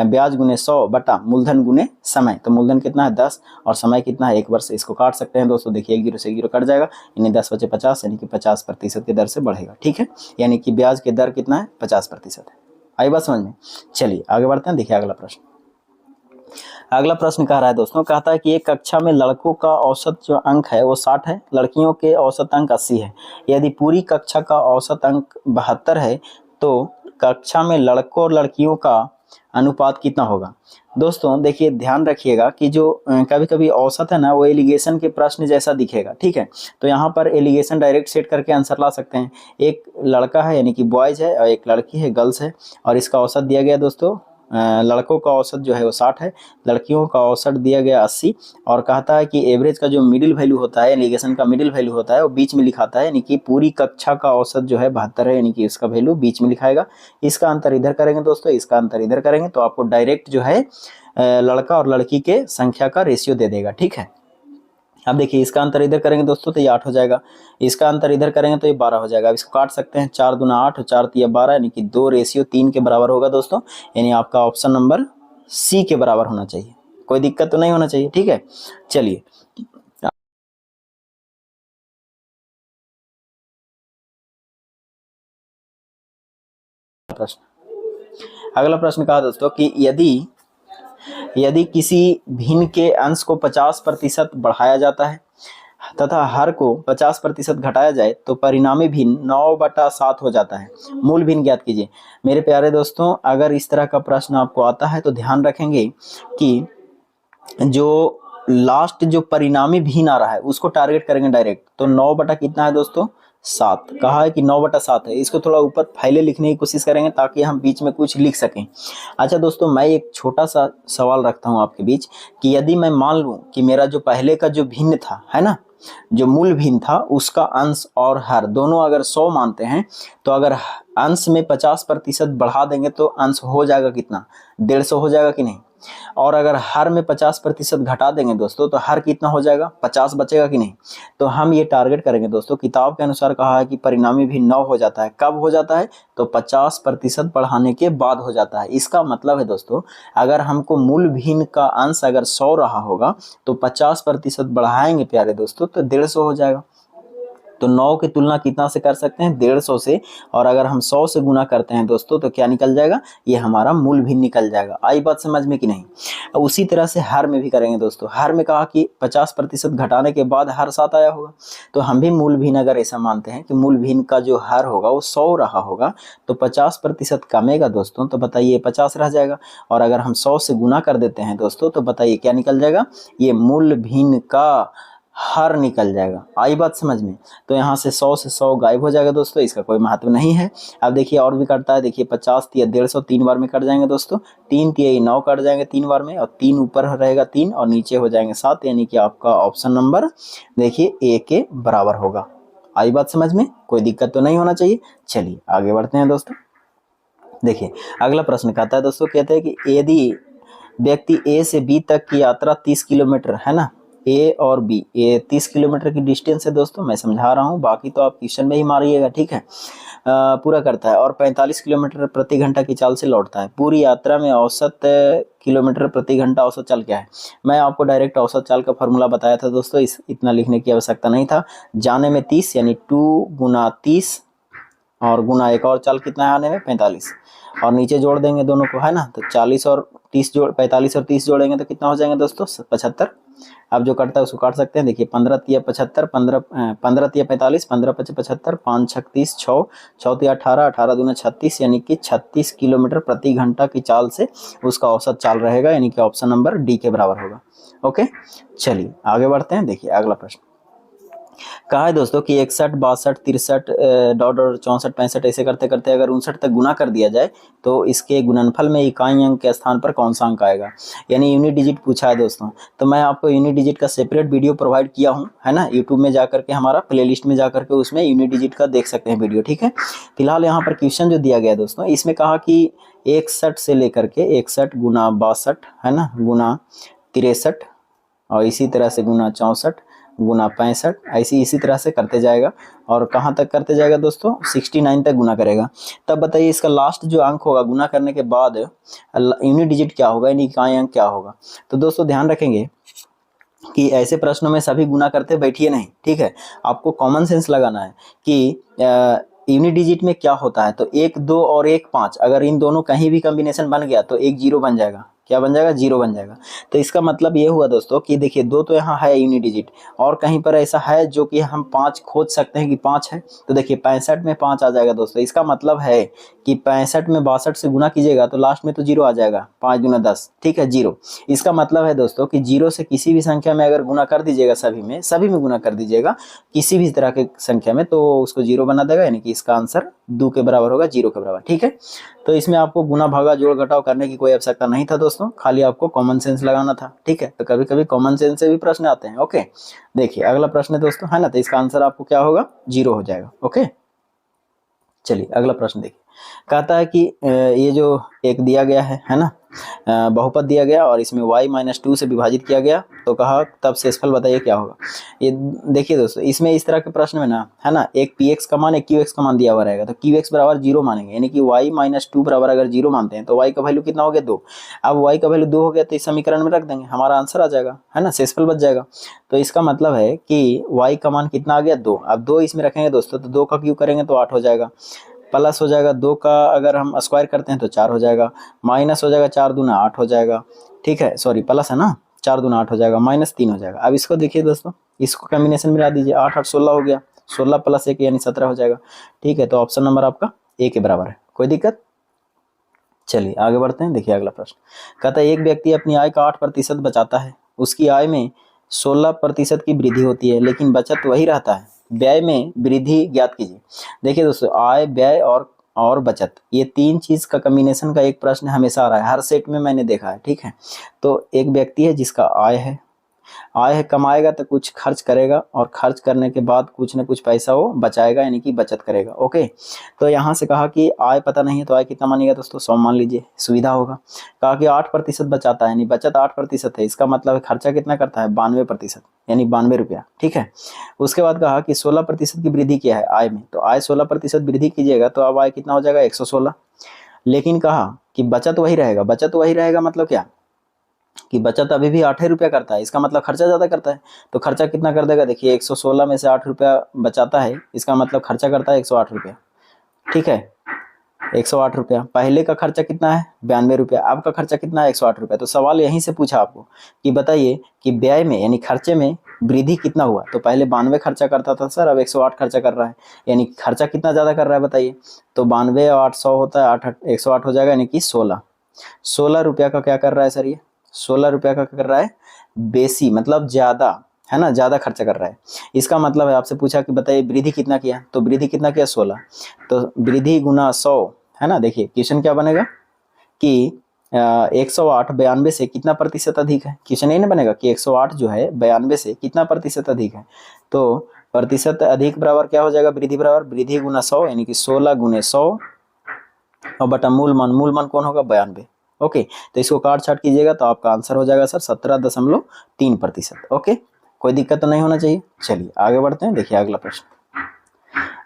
ब्याज गुने 100 बटा मूलधन गुने समय। तो मूलधन कितना है, 10, और समय कितना है, 1 वर्ष। इसको काट सकते हैं दोस्तों, देखिए 1 जीरो से 1 जीरो कट जाएगा, यानी 10 बचे 50, यानी कि 50% की दर से बढ़ेगा। ठीक है, यानी कि ब्याज की दर कितना है, 50% है। आई बात समझ में। चलिए आगे बढ़ते हैं, देखिए अगला प्रश्न। अगला प्रश्न कह रहा है दोस्तों, कहता है कि एक कक्षा में लड़कों का औसत जो अंक है वो 60 है, लड़कियों के औसत अंक 80 है। यदि पूरी कक्षा का औसत अंक 72 है तो कक्षा में लड़कों और लड़कियों का अनुपात कितना होगा। दोस्तों देखिए ध्यान रखिएगा कि जो कभी कभी औसत है ना वो एलिगेशन के प्रश्न जैसा दिखेगा। ठीक है, तो यहाँ पर एलिगेशन डायरेक्ट सेट करके आंसर ला सकते हैं। एक लड़का है यानी कि बॉयज है और एक लड़की है गर्ल्स है, और इसका औसत दिया गया दोस्तों, लड़कों का औसत जो है वो 60 है, लड़कियों का औसत दिया गया 80, और कहता है कि एवरेज का जो मिडिल वैल्यू होता है, एलिगेशन का मिडिल वैल्यू होता है वो बीच में लिखाता है, यानी कि पूरी कक्षा का औसत जो है 72 है, यानी कि इसका वैल्यू बीच में लिखाएगा। इसका अंतर इधर करेंगे दोस्तों, इसका अंतर इधर करेंगे तो आपको डायरेक्ट जो है लड़का और लड़की के संख्या का रेशियो दे देगा। ठीक है, अब देखिए इसका अंतर इधर करेंगे दोस्तों तो ये 8 हो जाएगा, इसका अंतर इधर करेंगे तो ये 12 हो जाएगा। अब इसको काट सकते हैं, 4 दूना 8 और 4 तिया 12, यानी कि 2:3 के बराबर होगा दोस्तों, यानी आपका ऑप्शन नंबर सी के बराबर होना चाहिए। कोई दिक्कत तो नहीं होना चाहिए। ठीक है, चलिए अगला प्रश्न कहा दोस्तों कि यदि किसी भिन्न के अंश को 50% बढ़ाया जाता है तथा हर को 50% घटाया जाए तो परिणामी भिन्न 9/7 हो जाता है। मूल भिन्न ज्ञात कीजिए। मेरे प्यारे दोस्तों, अगर इस तरह का प्रश्न आपको आता है तो ध्यान रखेंगे कि जो लास्ट जो परिणामी भिन्न आ रहा है उसको टारगेट करेंगे डायरेक्ट। तो 9 बटा कितना है दोस्तों, 7। कहा है कि 9/7 है। इसको थोड़ा ऊपर फैले लिखने की कोशिश करेंगे ताकि हम बीच में कुछ लिख सकें। अच्छा दोस्तों, मैं एक छोटा सा सवाल रखता हूँ आपके बीच कि यदि मैं मान लूँ कि मेरा जो पहले का जो भिन्न था, है ना, जो मूल भिन्न था, उसका अंश और हर दोनों अगर 100 मानते हैं, तो अगर अंश में 50% बढ़ा देंगे तो अंश हो जाएगा कितना? 150 हो जाएगा कि नहीं? और अगर हर में 50% घटा देंगे दोस्तों तो हर कितना हो जाएगा? 50 बचेगा कि नहीं? तो हम ये टारगेट करेंगे दोस्तों। किताब के अनुसार कहा है कि परिणामी भी 9 हो जाता है। कब हो जाता है? तो 50% बढ़ाने के बाद हो जाता है। इसका मतलब है दोस्तों, अगर हमको मूल भिन्न का अंश अगर 100 रहा होगा तो 50% बढ़ाएंगे प्यारे दोस्तों तो 150 हो जाएगा। तो 9 की तुलना कितना से कर सकते हैं? 150 से। और अगर हम 100 से गुना करते हैं दोस्तों तो क्या निकल जाएगा? ये हमारा मूल भिन्न निकल जाएगा। आई बात समझ में कि नहीं? अब उसी तरह से हर में भी करेंगे दोस्तों। हर में कहा कि 50% घटाने के बाद हर 7 आया होगा, तो हम भी मूल भिन्न अगर ऐसा मानते हैं कि मूल भिन्न का जो हर होगा वो 100 रहा होगा, तो 50% कमेगा दोस्तों, तो बताइए 50 रह जाएगा। और अगर हम 100 से गुना कर देते हैं दोस्तों तो बताइए क्या निकल जाएगा? ये मूल भिन्न का हर निकल जाएगा। आई बात समझ में? तो यहाँ से 100 से 100 गायब हो जाएगा दोस्तों, इसका कोई महत्व नहीं है। अब देखिए और भी कटता है। देखिए 50 या 150 3 बार में कट जाएंगे दोस्तों। 3 तिया 9 कट जाएंगे 3 बार में, और 3 ऊपर रहेगा 3 और नीचे हो जाएंगे 7, यानी कि आपका ऑप्शन नंबर देखिए ए के बराबर होगा। आई बात समझ में? कोई दिक्कत तो नहीं होना चाहिए। चलिए आगे बढ़ते हैं दोस्तों। देखिए अगला प्रश्न कहता है दोस्तों, कहते हैं कि यदि व्यक्ति ए से बी तक की यात्रा 30 किलोमीटर, है ना, ए और बी, ये 30 किलोमीटर की डिस्टेंस है दोस्तों, मैं समझा रहा हूँ, बाकी तो आप क्वेश्चन में ही मारिएगा, ठीक है। पूरा करता है और 45 किलोमीटर प्रति घंटा की चाल से लौटता है। पूरी यात्रा में औसत किलोमीटर प्रति घंटा औसत चाल क्या है? मैं आपको डायरेक्ट औसत चाल का फॉर्मूला बताया था दोस्तों, इतना लिखने की आवश्यकता नहीं था। जाने में 30 यानी 2 गुना 30 और गुना एक और चाल कितना है आने में? 45, और नीचे जोड़ देंगे दोनों को, है ना, तो 40 और 30 जोड़ 45 और 30 जोड़ेंगे तो कितना हो जाएंगे दोस्तों? 75। अब जो कटता है उसको काट सकते हैं। देखिए 15 तिया 75, 15 तिया 45, 15 पचे 75, 5 छक 30, 6 तिया 18, 18 दूना 36, यानी कि 36 किलोमीटर प्रति घंटा की चाल से उसका औसत चाल रहेगा, यानी कि ऑप्शन नंबर डी के बराबर होगा। ओके, चलिए आगे बढ़ते हैं। देखिए अगला प्रश्न कहा है दोस्तों कि 61, 62, 63, डॉट 64, 65 ऐसे करते करते अगर 59 तक गुना कर दिया जाए तो इसके गुणनफल में इकाई अंक के स्थान पर कौन सा अंक आएगा? यानी यूनिट डिजिट पूछा है दोस्तों। तो मैं आपको यूनिट डिजिट का सेपरेट वीडियो प्रोवाइड किया हूँ, है ना, यूट्यूब में जाकर के, हमारा प्लेलिस्ट में जाकर के उसमें यूनिट डिजिट का देख सकते हैं वीडियो, ठीक है। फिलहाल यहाँ पर क्वेश्चन जो दिया गया दोस्तों, इसमें कहा कि 61 से लेकर के 61 गुना 62, है ना, गुना 63 और इसी तरह से गुना 64 गुना 65, ऐसी इसी तरह से करते जाएगा। और कहाँ तक करते जाएगा दोस्तों? 69 तक गुना करेगा। तब बताइए इसका लास्ट जो अंक होगा गुना करने के बाद यूनिट डिजिट क्या होगा, यानी इकाई अंक क्या होगा? तो दोस्तों ध्यान रखेंगे कि ऐसे प्रश्नों में सभी गुना करते बैठिए नहीं, ठीक है। आपको कॉमन सेंस लगाना है कि यूनिट डिजिट में क्या होता है। तो 1 2 और 1 5, अगर इन दोनों कहीं भी कॉम्बिनेशन बन गया तो एक 0 बन जाएगा। क्या बन जाएगा? 0 बन जाएगा। तो इसका मतलब ये हुआ दोस्तों कि देखिए 2 तो यहाँ है यूनिट डिजिट, और कहीं पर ऐसा है जो कि हम 5 खोज सकते हैं कि 5 है, तो देखिए 65 में 5 आ जाएगा दोस्तों। इसका मतलब है कि 65 में 62 से गुना कीजिएगा तो लास्ट में तो 0 आ जाएगा, 5 दूना 10, ठीक है, 0। इसका मतलब है दोस्तों कि 0 से किसी भी संख्या में अगर गुना कर दीजिएगा, सभी में गुना कर दीजिएगा किसी भी तरह के संख्या में, तो उसको 0 बना देगा, यानी कि इसका आंसर 2 के बराबर होगा, 0 के बराबर, ठीक है। तो इसमें आपको गुना भागा जोड़ घटाव करने की कोई आवश्यकता नहीं था दोस्तों, खाली आपको कॉमन सेंस लगाना था, ठीक है। तो कभी कभी कॉमन सेंस से भी प्रश्न आते हैं। ओके, देखिए अगला प्रश्न है दोस्तों, है ना, तो इसका आंसर आपको क्या होगा? 0 हो जाएगा। ओके, चलिए अगला प्रश्न देखिए। कहता है कि ये जो एक दिया गया है ना, बहुपद दिया गया और इसमें y-2 से विभाजित किया गया, तो कहा तब शेषफल बताइए क्या होगा। ये देखिए दोस्तों, इसमें इस तरह के प्रश्न में ना, है ना, एक px का मान एक qx का मान दिया हुआ रहेगा, तो qx बराबर 0 मानेंगे, यानी कि y-2 बराबर अगर 0 मानते हैं तो y का वैल्यू कितना हो गया? 2। अब y का वैल्यू 2 हो गया तो इस समीकरण में रख देंगे, हमारा आंसर आ जाएगा, है ना, शेषफल बच जाएगा। तो इसका मतलब है कि y का मान कितना आ गया? 2। अब 2 इसमें रखेंगे दोस्तों, तो 2 का क्यूब करेंगे तो 8 हो जाएगा, प्लस हो जाएगा 2 का अगर हम स्क्वायर करते हैं तो 4 हो जाएगा, माइनस हो जाएगा 4 दूना 8 हो जाएगा, ठीक है, सॉरी प्लस है ना, 4 दूना 8 हो जाएगा, माइनस 3 हो जाएगा। अब इसको देखिए दोस्तों, इसको कॉम्बिनेशन मिला दीजिए, 8 8 16 हो गया, 16 प्लस 1 यानी 17 हो जाएगा, ठीक है। तो ऑप्शन नंबर आपका ए के बराबर है, कोई दिक्कत? चलिए आगे बढ़ते हैं। देखिए अगला प्रश्न कहता है एक व्यक्ति अपनी आय का 8% बचाता है, उसकी आय में 16% की वृद्धि होती है, लेकिन बचत वही रहता है, व्यय में वृद्धि ज्ञात कीजिए। देखिए दोस्तों, आय, व्यय और बचत, ये तीन चीज का कॉम्बिनेशन का एक प्रश्न हमेशा आ रहा है, हर सेट में मैंने देखा है। ठीक है, तो एक व्यक्ति है जिसका आय है, कमाएगा तो कुछ खर्च करेगा और खर्च करने के बाद कुछ ना कुछ पैसा वो बचाएगा, यानी कि बचत करेगा। ओके, तो यहाँ से कहा कि आय पता नहीं है तो आय कितना मानिएगा दोस्तों, 100 मान लीजिए, सुविधा होगा। कहा कि 8% बचाता है, यानी बचत 8% है, इसका मतलब खर्चा कितना करता है, 92%, यानी 92 रुपया। ठीक है, उसके बाद कहा कि 16% की वृद्धि किया है आय में, तो आय 16% वृद्धि कीजिएगा तो अब आय कितना हो जाएगा, 116। लेकिन कहा कि बचत वही रहेगा, बचत वही रहेगा मतलब क्या कि बचत अभी भी 8 रुपया करता है, इसका मतलब खर्चा ज़्यादा करता है, तो खर्चा कितना कर देगा, देखिए 116 में से 8 रुपया बचाता है, इसका मतलब खर्चा करता है 108 रुपया। ठीक है, 108 रुपया, पहले का खर्चा कितना है, 92 रुपया, अब का खर्चा कितना है, 108 रुपया। तो सवाल यहीं से पूछा आपको कि बताइए कि व्यय में यानी खर्चे में वृद्धि कितना हुआ, तो पहले 92 खर्चा करता था सर, अब 108 खर्चा कर रहा है, यानी खर्चा कितना ज़्यादा कर रहा है बताइए। तो 92 और 800 होता है 8, 108 हो जाएगा, यानी कि 16 रुपया का क्या कर रहा है सर, ये 16 रुपया का कर रहा है बेसी, मतलब ज़्यादा, है ना, ज़्यादा खर्चा कर रहा है। इसका मतलब है आपसे पूछा कि बताइए वृद्धि कितना किया, तो वृद्धि कितना किया, 16, तो वृद्धि गुना 100, है ना। देखिए क्वेश्चन क्या बनेगा कि 108 92 से कितना प्रतिशत अधिक है, क्वेश्चन ये ना बनेगा कि 108 जो है 92 से कितना प्रतिशत अधिक है, तो प्रतिशत अधिक बराबर क्या हो जाएगा, वृद्धि बराबर वृद्धि गुना 100, यानी कि 16 गुने 100 और बटा मूल मान कौन होगा, 92। ओके, तो इसको काट छाट कीजिएगा तो आपका आंसर हो जाएगा सर 17.3%। ओके, कोई दिक्कत तो नहीं होना चाहिए। चलिए आगे बढ़ते हैं, देखिए अगला प्रश्न।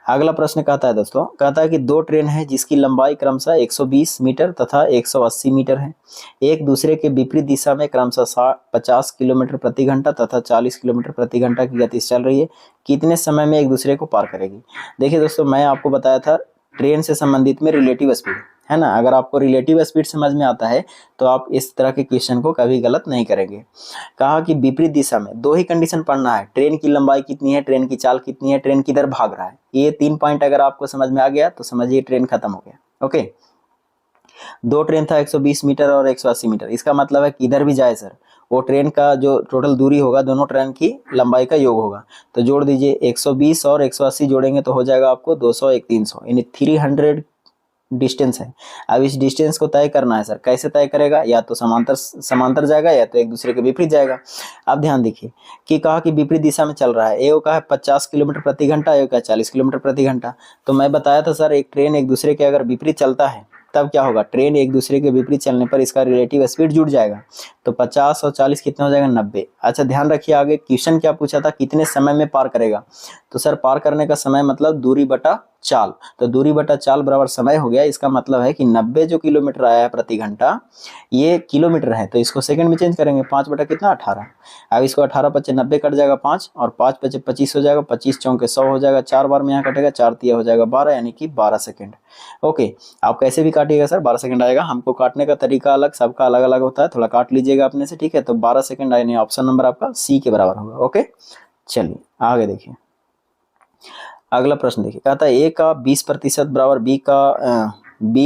अगला प्रश्न कहता है दोस्तों, कहता है कि दो ट्रेन है जिसकी लंबाई क्रमशः 120 मीटर तथा 180 मीटर है, एक दूसरे के विपरीत दिशा में क्रमशः 50 किलोमीटर प्रति घंटा तथा 40 किलोमीटर प्रति घंटा की गति से चल रही है, कितने समय में एक दूसरे को पार करेगी। देखिए दोस्तों, मैं आपको बताया था ट्रेन से संबंधित में रिलेटिव स्पीड, है ना, अगर आपको रिलेटिव स्पीड समझ में आता है तो आप इस तरह के क्वेश्चन को कभी गलत नहीं करेंगे। कहा कि विपरीत दिशा में, दो ही कंडीशन पढ़ना है, ट्रेन की लंबाई कितनी है, ट्रेन की चाल कितनी है, ट्रेन किधर भाग रहा है, ये 3 पॉइंट अगर आपको समझ में आ गया तो समझिए ट्रेन खत्म हो गया। ओके, दो ट्रेन था 120 मीटर और 180 मीटर, इसका मतलब है किधर भी जाए सर, वो ट्रेन का जो टोटल दूरी होगा दोनों ट्रेन की लंबाई का योग होगा, तो जोड़ दीजिए 120 और 180 जोड़ेंगे तो हो जाएगा आपको 200 एक 300, यानी 300 डिस्टेंस है। अब इस डिस्टेंस को तय करना है सर, कैसे तय करेगा, या तो समांतर जाएगा या तो एक दूसरे के विपरीत जाएगा। अब ध्यान देखिए कि कहा कि विपरीत दिशा में चल रहा है, एक का है 50 किलोमीटर प्रति घंटा, एक का 40 किलोमीटर प्रति घंटा। तो मैं बताया था सर, एक ट्रेन एक दूसरे के अगर विपरीत चलता है तब क्या होगा, ट्रेन एक दूसरे के विपरीत चलने पर इसका रिलेटिव स्पीड जुड़ जाएगा, तो 50 और 40 कितना हो जाएगा, 90। अच्छा ध्यान रखिए, आगे क्वेश्चन क्या पूछा था, कितने समय में पार करेगा, तो सर पार करने का समय मतलब दूरी बटा चाल, तो दूरी बटा चाल बराबर समय हो गया। इसका मतलब है कि 90 जो किलोमीटर आया है प्रति घंटा, ये किलोमीटर है, तो इसको सेकंड में चेंज करेंगे, 5 बटा कितना 18। अब इसको 18 पच्चे 90 कट जाएगा 5 और 5 पच्चे 25 हो जाएगा, 25 चौके 100 हो जाएगा, 4 बार में यहाँ कटेगा, 4 तिया हो जाएगा 12, यानी कि 12 सेकंड। ओके, आप कैसे भी काटिएगा सर 12 सेकंड आएगा, हमको काटने का तरीका अलग, सबका अलग अलग होता है, थोड़ा काट लीजिएगा अपने से, ठीक है। तो 12 सेकंड यानी ऑप्शन नंबर आपका सी के बराबर होगा। ओके, चलिए आगे देखिए अगला प्रश्न देखिए, कहता है ए का 20% बराबर बी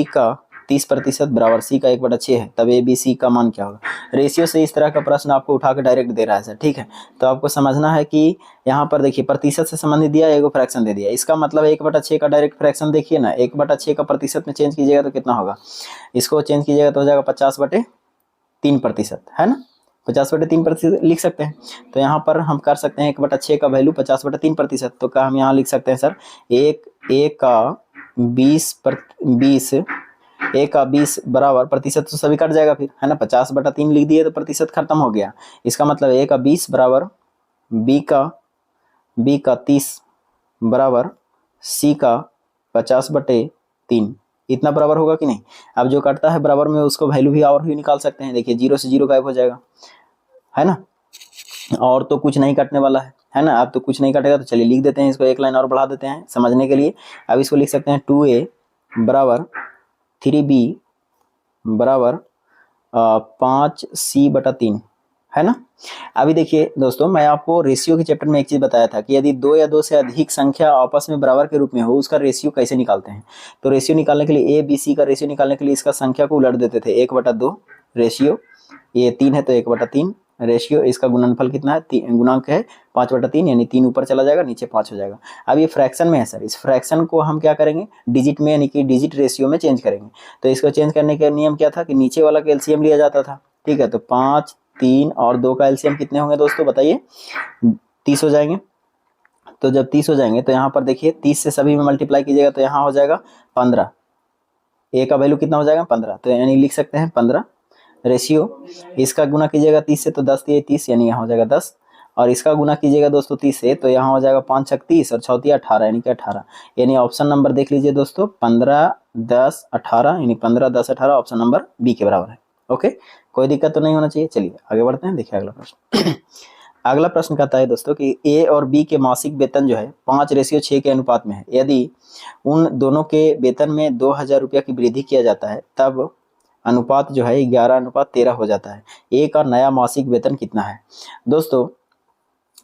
का 30% बराबर सी का 1/6 है, तब ए बी सी का मान क्या होगा। रेशियो से इस तरह का प्रश्न आपको उठा के डायरेक्ट दे रहा है सर, ठीक है। तो आपको समझना है कि यहाँ पर देखिए प्रतिशत से संबंधित दिया, एगो फ्रैक्शन दे दिया, इसका मतलब 1/6 का डायरेक्ट फ्रैक्शन देखिए ना, 1/6 का प्रतिशत में चेंज कीजिएगा तो कितना होगा, इसको चेंज कीजिएगा तो हो जाएगा 50/3%, है ना, 50/3% लिख सकते हैं। तो यहाँ पर हम कर सकते हैं 1/6 का वैल्यू 50/3%, तो क्या हम यहाँ लिख सकते हैं सर, एक का 20 बराबर प्रतिशत तो सभी कट जाएगा फिर, है ना, 50/3 लिख दिए तो प्रतिशत खत्म हो गया। इसका मतलब ए का 20 बराबर बी का 30 बराबर सी का 50/3, इतना बराबर होगा कि नहीं। अब जो कटता है बराबर में उसको वैल्यू भी और भी निकाल सकते हैं, देखिए 0 से 0 गायब हो जाएगा, है ना, और तो कुछ नहीं कटने वाला है ना, अब तो कुछ नहीं कटेगा, तो चलिए लिख देते हैं इसको, एक लाइन और बढ़ा देते हैं समझने के लिए। अब इसको लिख सकते हैं 2a बराबर 3b बराबर 5c/3, है ना। अभी देखिए दोस्तों, मैं आपको रेशियो के चैप्टर में एक चीज बताया था कि यदि 2 या 2 से अधिक संख्या आपस में बराबर के रूप में हो, उसका रेशियो कैसे निकालते हैं। तो रेशियो निकालने के लिए, ए बी सी का रेशियो निकालने के लिए इसका संख्या को उलट देते थे, 1/2 रेशियो, ये 3 है तो 1/3, रेशियो, इसका गुणनफल कितना है, गुणांक है 5/3, यानी 3 ऊपर चला जाएगा, नीचे 5 हो जाएगा। अब ये फ्रैक्शन में है सर, इस फ्रैक्शन को हम क्या करेंगे, डिजिट में यानी कि डिजिट रेशियो में चेंज करेंगे। तो इसको चेंज करने का नियम क्या था कि नीचे वाला का एलसीएम लिया जाता था, ठीक है। तो 5, 3 और 2 का एलसीएम कितने होंगे दोस्तों बताइए, 30 हो जाएंगे। तो जब 30 हो जाएंगे तो यहाँ पर देखिए 30 से सभी में मल्टीप्लाई कीजिएगा तो यहाँ हो जाएगा 15, ए का वैल्यू कितना हो जाएगा 15, तो यानी लिख सकते हैं 15 रेशियो, इसका गुना कीजिएगा 30 से तो 10 दिए 30, यानी यहाँ हो जाएगा 10, और इसका गुना कीजिएगा दोस्तों 30 से तो यहाँ हो जाएगा 5 छक 30 और 6 18, यानी कि 18, यानी ऑप्शन नंबर देख लीजिए दोस्तों 15, 10, 18, यानी 15, 10, 18 ऑप्शन नंबर बी के बराबर है। ओके, कोई दिक्कत तो नहीं होना चाहिए। चलिए आगे बढ़ते हैं, देखिए अगला प्रश्न। अगला प्रश्न कहता है दोस्तों कि ए और बी के मासिक वेतन जो है 5:6 के अनुपात में है। यदि उन दोनों के वेतन में 2000 रुपया की वृद्धि किया जाता है तब अनुपात जो है 11:13 हो जाता है। ए का नया मासिक वेतन कितना है। दोस्तों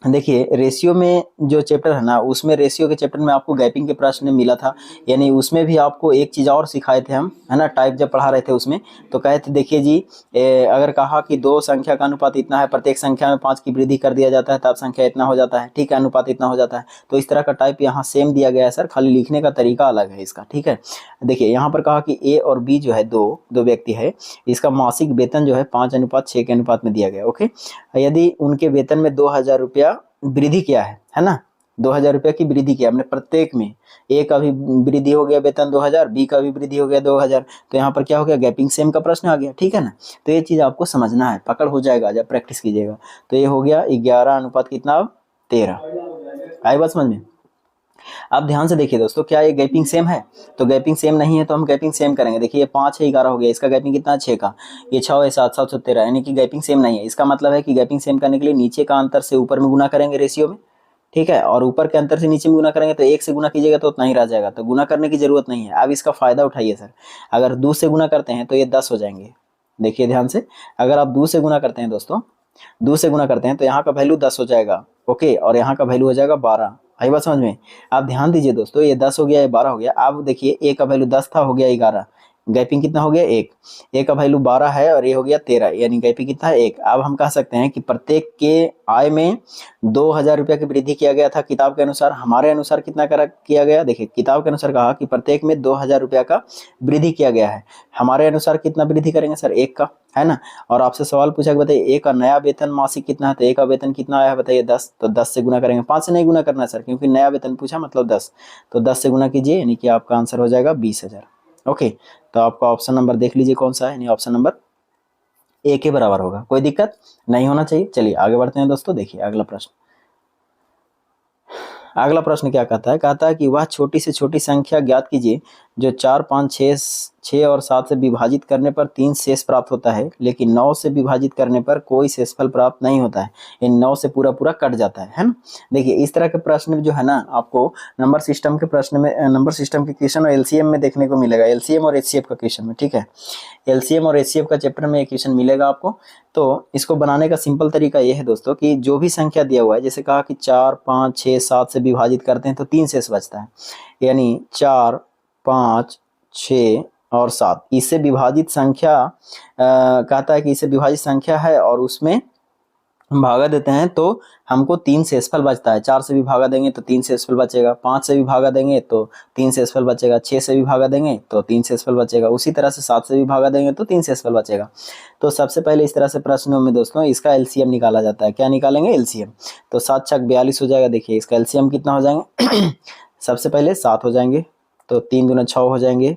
देखिए रेशियो में जो चैप्टर है ना, उसमें रेशियो के चैप्टर में आपको गैपिंग के प्रश्न मिला था, यानी उसमें भी आपको एक चीज़ और सिखाए थे हम, है ना, टाइप जब पढ़ा रहे थे उसमें, तो कहे थे देखिए जी अगर कहा कि 2 संख्या का अनुपात इतना है, प्रत्येक संख्या में 5 की वृद्धि कर दिया जाता है तब संख्या इतना हो जाता है, ठीक है, अनुपात इतना हो जाता है। तो इस तरह का टाइप यहाँ सेम दिया गया है सर, खाली लिखने का तरीका अलग है इसका, ठीक है। देखिए यहाँ पर कहा कि ए और बी जो है दो व्यक्ति है, इसका मासिक वेतन जो है 5:6 के अनुपात में दिया गया। ओके, यदि उनके वेतन में 2000 रुपया वृद्धि किया है ना, 2000 रुपया की वृद्धि किया हमने प्रत्येक में, ए का भी वृद्धि हो गया वेतन 2000, बी का भी वृद्धि हो गया 2000, तो यहाँ पर क्या हो गया, गैपिंग सेम का प्रश्न आ गया, ठीक है ना। तो ये चीज आपको समझना है, पकड़ हो जाएगा जब प्रैक्टिस कीजिएगा। तो ये हो गया 11 अनुपात कितना, 13, आई बात समझ में। अब ध्यान से देखिए दोस्तों, क्या ये गैपिंग सेम है, तो गैपिंग सेम नहीं है तो हम गैपिंग सेम करेंगे। देखिए ये 5 है 11 हो गया, इसका गैपिंग कितना 6 का, ये 6 है 7, 7 13, यानी कि गैपिंग सेम नहीं है। इसका मतलब है कि गैपिंग सेम करने के लिए नीचे का अंतर से ऊपर में गुना करेंगे रेशियो में, ठीक है, और ऊपर के अंतर से नीचे में गुना करेंगे तो 1 से गुना कीजिएगा तो उतना ही रह जाएगा, तो गुना करने की जरूरत नहीं है। अब इसका फायदा उठाइए सर, अगर 2 से गुना करते हैं तो ये 10 हो जाएंगे। देखिए ध्यान से, अगर आप 2 से गुना करते हैं दोस्तों, 2 से गुना करते हैं तो यहाँ का वैल्यू 10 हो जाएगा, ओके, और यहाँ का वैल्यू हो जाएगा 12, आई बात समझ में। आप ध्यान दीजिए दोस्तों, ये 10 हो गया, ये 12 हो गया। अब देखिए ए का वैल्यू 10 था, हो गया 11, गैपिंग कितना हो गया 1, ए का वैल्यू 12 है और ये हो गया 13, यानी गैपिंग कितना है 1। अब हम कह सकते हैं कि प्रत्येक के आय में 2000 रुपया की वृद्धि किया गया था किताब के अनुसार, हमारे अनुसार कितना किया गया, देखिए किताब के अनुसार कहा कि प्रत्येक में 2000 रुपया का वृद्धि किया गया है, हमारे अनुसार कितना वृद्धि करेंगे सर 1 का, है ना। और आपसे सवाल पूछा कि बताइए ए का नया वेतन मासिक कितना है, तो ए का वेतन कितना आया है बताइए 10, तो 10 से गुना करेंगे, 5 से नहीं गुना करना है सर, क्योंकि नया वेतन पूछा मतलब 10, तो 10 से गुना कीजिए, यानी कि आपका आंसर हो जाएगा 20,000। ओके, तो आपका ऑप्शन नंबर देख लीजिए कौन सा है, यानी ऑप्शन नंबर ए के बराबर होगा, कोई दिक्कत नहीं होना चाहिए। चलिए आगे बढ़ते हैं दोस्तों, देखिए अगला प्रश्न। अगला प्रश्न क्या कहता है, कहता है कि वह छोटी से छोटी संख्या ज्ञात कीजिए जो 4, 5, 6 और 7 से विभाजित करने पर 3 शेष प्राप्त होता है, लेकिन 9 से विभाजित करने पर कोई शेषफल प्राप्त नहीं होता है, इन 9 से पूरा पूरा कट जाता है ना। देखिए इस तरह के प्रश्न जो है ना, आपको नंबर सिस्टम के प्रश्न में, नंबर सिस्टम के क्वेश्चन और एलसीएम में देखने को मिलेगा, एलसीएम और एचसीएफ का क्वेश्चन में, ठीक है, एलसीएम और एचसीएफ का चैप्टर में एक क्वेश्चन मिलेगा आपको। तो इसको बनाने का सिंपल तरीका ये है दोस्तों कि जो भी संख्या दिया हुआ है, जैसे कहा कि 4, 5, 6, 7 से विभाजित करते हैं तो 3 शेष बचता है, यानी 4, 5, 6 और 7 इससे विभाजित संख्या कहता है कि इससे विभाजित संख्या है और उसमें भागा देते हैं तो हमको 3 शेषफल बचता है। 4 से भी भागा देंगे तो 3 शेषफल बचेगा, 5 से भी भागा देंगे तो 3 शेषफल बचेगा, 6 से भी भागा देंगे तो 3 शेषफल बचेगा, उसी तरह से 7 से भी भागा देंगे तो 3 शेषफल बचेगा। तो सबसे पहले इस तरह से प्रश्नों में दोस्तों इसका एलसीएम निकाला जाता है। क्या निकालेंगे, एलसीएम। तो 7 छक 42 हो जाएगा। देखिए इसका एलसीएम कितना हो जाएंगे सबसे पहले 7 हो जाएंगे, तो 3 दूना 6 हो जाएंगे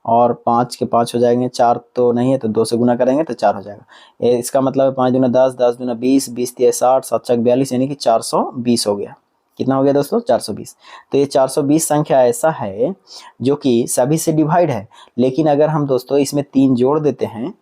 और 5 के 5 हो जाएंगे, 4 तो नहीं है तो 2 से गुना करेंगे तो 4 हो जाएगा। इसका मतलब है 5 दूना 10, 10 दूना 20, 20 तिया 60, 7 छक 42, यानी कि 420 हो गया। कितना हो गया दोस्तों, 420। तो ये 420 संख्या ऐसा है जो कि सभी से डिवाइड है, लेकिन अगर हम दोस्तों इसमें 3 जोड़ देते हैं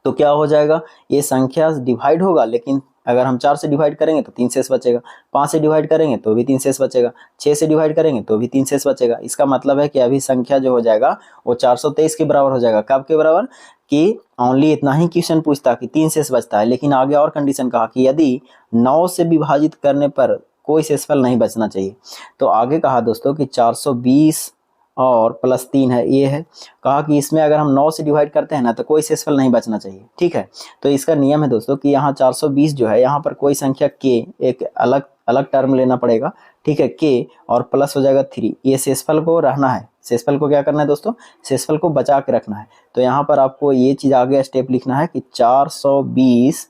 तो क्या हो जाएगा, ये संख्या डिवाइड होगा, लेकिन अगर हम 4 से डिवाइड करेंगे तो 3 शेष बचेगा, 5 से डिवाइड करेंगे तो भी 3 शेष बचेगा, 6 से डिवाइड करेंगे तो भी 3 शेष बचेगा। इसका मतलब है कि अभी संख्या जो हो जाएगा वो 423 के बराबर हो जाएगा। कब के बराबर, कि ओनली इतना ही क्वेश्चन पूछता कि 3 शेष बचता है, लेकिन आगे और कंडीशन कहा कि यदि 9 से विभाजित करने पर कोई शेषफल नहीं बचना चाहिए। तो आगे कहा दोस्तों कि 420 और प्लस 3 है, ये है। कहा कि इसमें अगर हम 9 से डिवाइड करते हैं ना तो कोई शेषफल नहीं बचना चाहिए, ठीक है। तो इसका नियम है दोस्तों कि यहाँ 420 जो है, यहाँ पर कोई संख्या k एक अलग अलग टर्म लेना पड़ेगा, ठीक है, k और प्लस हो जाएगा 3। ये शेषफल को रहना है, शेषफल को क्या करना है दोस्तों, शेषफल को बचा के रखना है। तो यहाँ पर आपको ये चीज़ आगे स्टेप लिखना है कि 420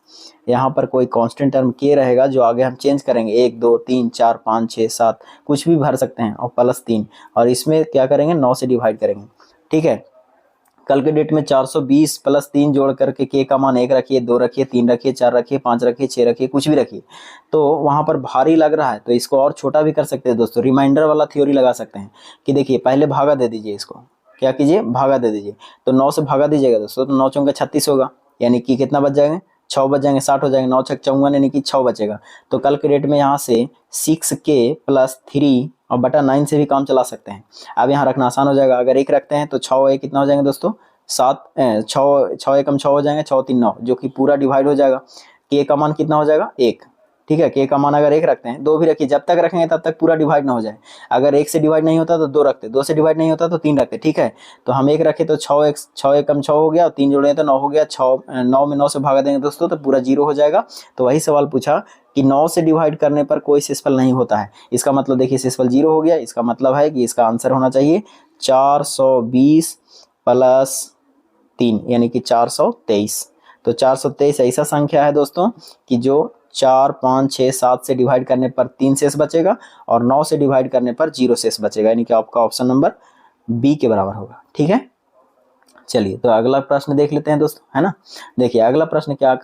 यहाँ पर कोई कांस्टेंट टर्म k रहेगा जो आगे हम चेंज करेंगे, 1 2 3 4 5 6 7 कुछ भी भर सकते हैं, और प्लस 3, और इसमें क्या करेंगे 9 से डिवाइड करेंगे, ठीक है। कल के डेट में 420 प्लस 3 जोड़ करके k का मान 1 रखिए, 2 रखिए, 3 रखिए, 4 रखिए, 5 रखिए, 6 रखिए, कुछ भी रखिए। तो वहाँ पर भारी लग रहा है तो इसको और छोटा भी कर सकते हैं दोस्तों, रिमाइंडर वाला थ्योरी लगा सकते हैं कि देखिए पहले भागा दे दीजिए, इसको क्या कीजिए, भागा दे दीजिए। तो 9 से भागा दीजिएगा दोस्तों, तो 9 चौके 36 होगा, यानी कि कितना बच जाएंगे, 6 बच जाएंगे, 60 हो जाएंगे, 9 छक 54 यानी कि 6 बचेगा। तो कल के डेट में यहाँ से 6k प्लस 3 और बटा 9 से भी काम चला सकते हैं। अब यहाँ रखना आसान हो जाएगा, अगर 1 रखते हैं तो 6 1 कितना हो जाएंगे दोस्तों, 7 6 एकम 6 हो जाएंगे, 6 3 9, जो कि पूरा डिवाइड हो जाएगा। k का मान कितना हो जाएगा, 1, ठीक है। k का मान अगर 1 रखते हैं, 2 भी रखिए, जब तक रखेंगे तब तक पूरा डिवाइड ना हो जाए। अगर 1 से डिवाइड नहीं होता तो 2 रखते, 2 से डिवाइड नहीं होता तो 3 रखते, ठीक है। तो हम 1 रखे तो 6 एकम 6 हो गया, और 3 जोड़े तो 9 हो गया, 9 में 9 से भागा देंगे दोस्तों तो पूरा 0 हो जाएगा। तो वही सवाल पूछा कि 9 से डिवाइड करने पर कोई शेषफल नहीं होता है, इसका मतलब देखिए शेषफल 0 हो गया। इसका मतलब है कि इसका आंसर होना चाहिए 420 प्लस 3 यानी कि 423। तो 423 ऐसा संख्या है दोस्तों कि जो 4 5 6 7 से डिवाइड करने पर 3 शेष बचेगा, और 9 से डिवाइड करने पर 0 शेष बचेगा, यानी कि आपका ऑप्शन नंबर बी के बराबर होगा, ठीक है। चलिए तो अगला प्रश्न देख लेते हैं दोस्तों, है ना। देखिए अगला प्रश्न क्या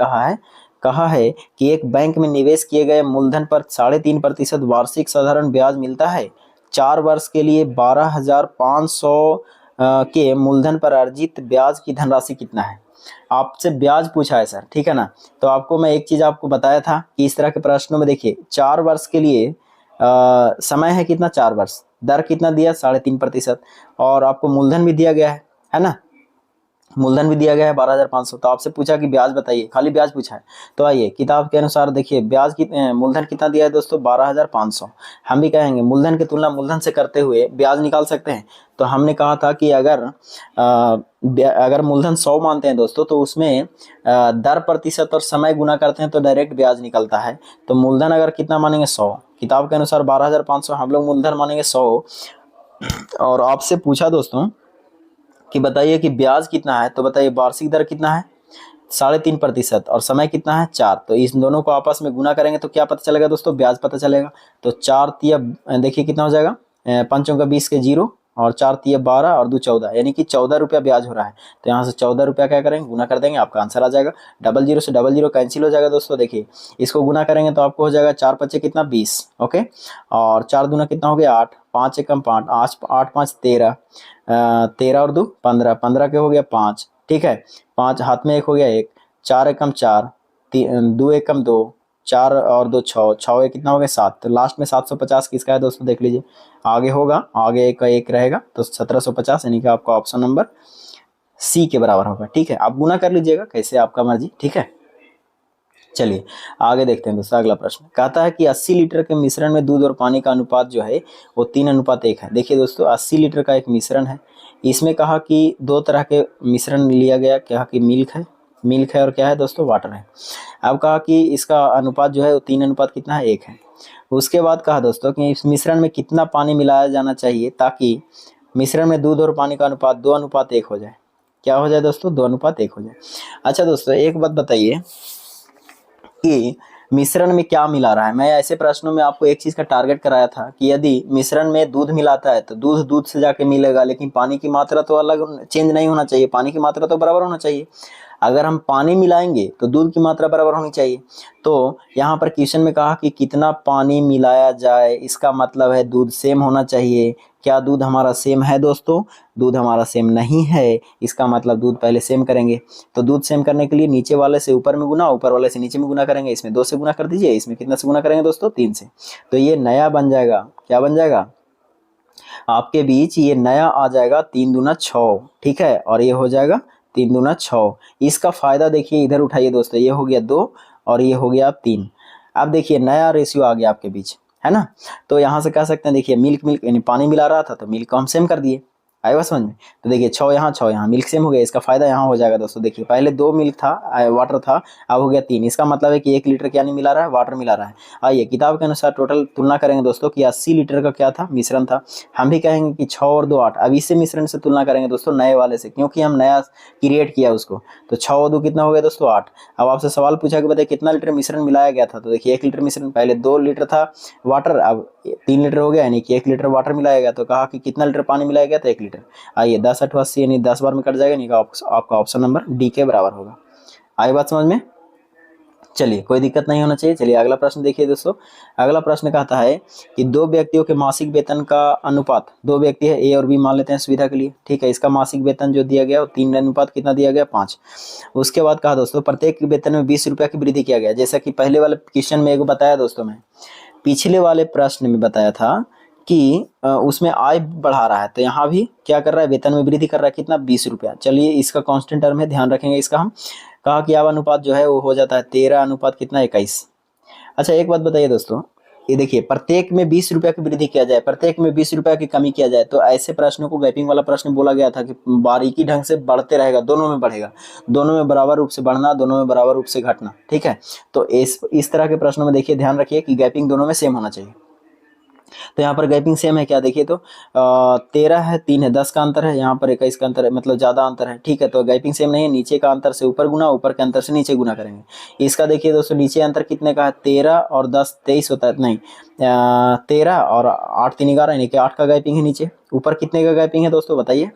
कहा है कि एक बैंक में निवेश किए गए मूलधन पर 3.5% वार्षिक साधारण ब्याज मिलता है। 4 वर्ष के लिए 12,500 के मूलधन पर अर्जित ब्याज की धनराशि कितना है। आपसे ब्याज पूछा है सर, ठीक है ना। तो आपको मैं एक चीज आपको बताया था कि इस तरह के प्रश्नों में देखिए 4 वर्ष के लिए समय है कितना, 4 वर्ष, दर कितना दिया 3.5%, और आपको मूलधन भी दिया गया है ना, मूलधन भी दिया गया है 12,500। तो आपसे पूछा कि ब्याज बताइए, खाली ब्याज पूछा है। तो आइए किताब के अनुसार देखिए ब्याज मूलधन कितना दिया है दोस्तों, 12,500। हम भी कहेंगे मूलधन की तुलना मूलधन से करते हुए ब्याज निकाल सकते हैं। तो हमने कहा था कि अगर मूलधन 100 मानते हैं दोस्तों तो उसमें दर प्रतिशत और समय गुना करते हैं तो डायरेक्ट ब्याज निकलता है। तो मूलधन अगर कितना मानेंगे 100, किताब के अनुसार 12,500, हम लोग मूलधन मानेंगे 100। और आपसे पूछा दोस्तों कि बताइए कि ब्याज कितना है, तो बताइए वार्षिक दर कितना है 3.5% और समय कितना है 4। तो इस दोनों को आपस में गुना करेंगे तो क्या पता चलेगा दोस्तों, ब्याज पता चलेगा। तो 4 तिया देखिए कितना हो जाएगा, 5 का 20 के 0, और 4 तिया 12 और 2 14, यानी कि 14 रुपया ब्याज हो रहा है। तो यहाँ से 14 रुपया क्या करेंगे, गुना कर देंगे, आपका आंसर आ जाएगा। 00 से 00 कैंसिल हो जाएगा दोस्तों। देखिए इसको गुना करेंगे तो आपको हो जाएगा 4 5 कितना 20, ओके, और 4 दूना कितना हो गया 8, 5 एकम 5, 8 5 13, 13 और 2 15, 15 के हो गया 5, ठीक है। 5 हाथ में 1 हो गया 1, 4 एकम 4, 2 एकम 2, 4 और 2 6, 6 कितना हो गया 7। तो लास्ट में 750 किसका है दोस्तों, देख लीजिए आगे होगा, आगे का 1 रहेगा तो 1750, यानी कि आपका ऑप्शन नंबर सी के बराबर होगा, ठीक है। आप गुना कर लीजिएगा कैसे आपका मर्जी, ठीक है। चलिए आगे देखते हैं दोस्तों। अगला प्रश्न कहता है कि 80 लीटर के मिश्रण में दूध और पानी का अनुपात जो है वो 3:1 है। देखिए दोस्तों 80 लीटर का एक मिश्रण है, इसमें कहा कि 2 तरह के मिश्रण लिया गया, कहा कि मिल्क है और क्या है दोस्तों, वाटर है। अब कहा कि इसका अनुपात जो है वो 3 कितना है 1 है। उसके बाद कहा दोस्तों कि इस मिश्रण में कितना पानी मिलाया जाना चाहिए ताकि मिश्रण में दूध और पानी का अनुपात 2:1 हो जाए। क्या हो जाए दोस्तों, 2:1 हो जाए। अच्छा दोस्तों एक बात बताइए कि मिश्रण में क्या मिला रहा है। मैं ऐसे प्रश्नों में आपको एक चीज का टारगेट कराया था कि यदि मिश्रण में दूध मिलाता है तो दूध से जाके मिलेगा, लेकिन पानी की मात्रा तो अलग चेंज नहीं होना चाहिए, पानी की मात्रा तो बराबर होना चाहिए। अगर हम पानी मिलाएंगे तो दूध की मात्रा बराबर होनी चाहिए। तो यहाँ पर क्वेश्चन में कहा कि कितना पानी मिलाया जाए, इसका मतलब है दूध सेम होना चाहिए। क्या दूध हमारा सेम है दोस्तों, दूध हमारा सेम नहीं है, इसका मतलब दूध पहले सेम करेंगे। तो दूध सेम करने के लिए नीचे वाले से ऊपर में गुना, ऊपर वाले से नीचे में गुना करेंगे। इसमें 2 से गुना कर दीजिए, इसमें कितना से गुना करेंगे दोस्तों, 3 से। तो ये नया बन जाएगा, क्या बन जाएगा आपके बीच, ये नया आ जाएगा 3 दूना 6, ठीक है, और ये हो जाएगा 3 दूना 6। इसका फायदा देखिए इधर उठाइए दोस्तों, ये हो गया 2 और ये हो गया 3। अब देखिए नया रेशियो आ गया आपके बीच, है ना। तो यहाँ से कह सकते हैं देखिए मिल्क यानी पानी मिला रहा था तो मिल्क को हम सेम कर दिए, आए बात समझ में। तो देखिए 6 यहाँ 6 यहाँ, मिल्क सेम हो गया, इसका फायदा यहाँ हो जाएगा दोस्तों। देखिए पहले 2 मिल्क था, वाटर था, अब हो गया 3। इसका मतलब है कि 1 लीटर क्या नहीं मिला रहा है, वाटर मिला रहा है। आइए किताब के अनुसार टोटल तुलना करेंगे दोस्तों कि 80 लीटर का क्या था, मिश्रण था। हम भी कहेंगे कि 6 और 2 8। अब इससे मिश्रण से तुलना करेंगे दोस्तों नए वाले से, क्योंकि हम नया क्रिएट किया उसको। तो 6 और 2 कितना हो गया दोस्तों 8। अब आपसे सवाल पूछा कि बताइए कितना लीटर मिश्रण मिलाया गया था। तो देखिए 1 लीटर मिश्रण, पहले 2 लीटर था वाटर, अब 3 लीटर हो गया, यानी कि 1 लीटर वाटर मिलाया गया। तो कहा कि कितना लीटर पानी मिलाया गया था, 1 लीटर। आइए 10 8 80, यानी 10 बार में कट जाएगा, नहीं आपका ऑप्शन नंबर डी के बराबर होगा। आई बात समझ में। चलिए कोई दिक्कत नहीं होना चाहिए। चलिए अगला प्रश्न देखिए दोस्तों। अगला प्रश्न कहता है कि 2 व्यक्तियों के मासिक वेतन का अनुपात, 2 व्यक्ति है ए और बी मान लेते हैं सुविधा के लिए, ठीक है। इसका मासिक वेतन जो दिया गया वो 3 अनुपात कितना दिया गया 5। उसके बाद कहा दोस्तों प्रत्येक वेतन में 20 रुपया की वृद्धि किया गया। जैसा कि पहले वाले क्वेश्चन में एक बताया दोस्तों, मैं पिछले वाले प्रश्न में बताया था कि उसमें आय बढ़ा रहा है, तो यहाँ भी क्या कर रहा है, वेतन में वृद्धि कर रहा है, कितना 20 रुपया। चलिए इसका कांस्टेंट टर्म है, ध्यान रखेंगे इसका। हम कहा कि अब अनुपात जो है वो हो जाता है 13 अनुपात कितना 21। अच्छा एक बात बताइए दोस्तों, ये देखिए प्रत्येक में 20 रुपया की वृद्धि किया जाए, प्रत्येक में 20 रुपया की कमी किया जाए, तो ऐसे प्रश्नों को गैपिंग वाला प्रश्न बोला गया था कि बारीकी ढंग से बढ़ते रहेगा, दोनों में बढ़ेगा, दोनों में बराबर रूप से बढ़ना, दोनों में बराबर रूप से घटना, ठीक है। तो इस तरह के प्रश्नों में देखिए ध्यान रखिए कि गैपिंग दोनों में सेम होना चाहिए। तो यहाँ पर गैपिंग सेम है क्या, देखिए तो 13 है, 3 है, 10 का अंतर है, यहाँ पर 21 का अंतर है, मतलब ज़्यादा अंतर है, ठीक है। तो गैपिंग सेम नहीं है, नीचे का अंतर से ऊपर गुना, ऊपर के अंतर से नीचे गुना करेंगे। इसका देखिए दोस्तों नीचे अंतर कितने का है, 13 और 10 23 होता है, नहीं 13 और 8 3 11, यानी कि 8 का गैपिंग है नीचे। ऊपर कितने का गैपिंग है दोस्तों बताइए,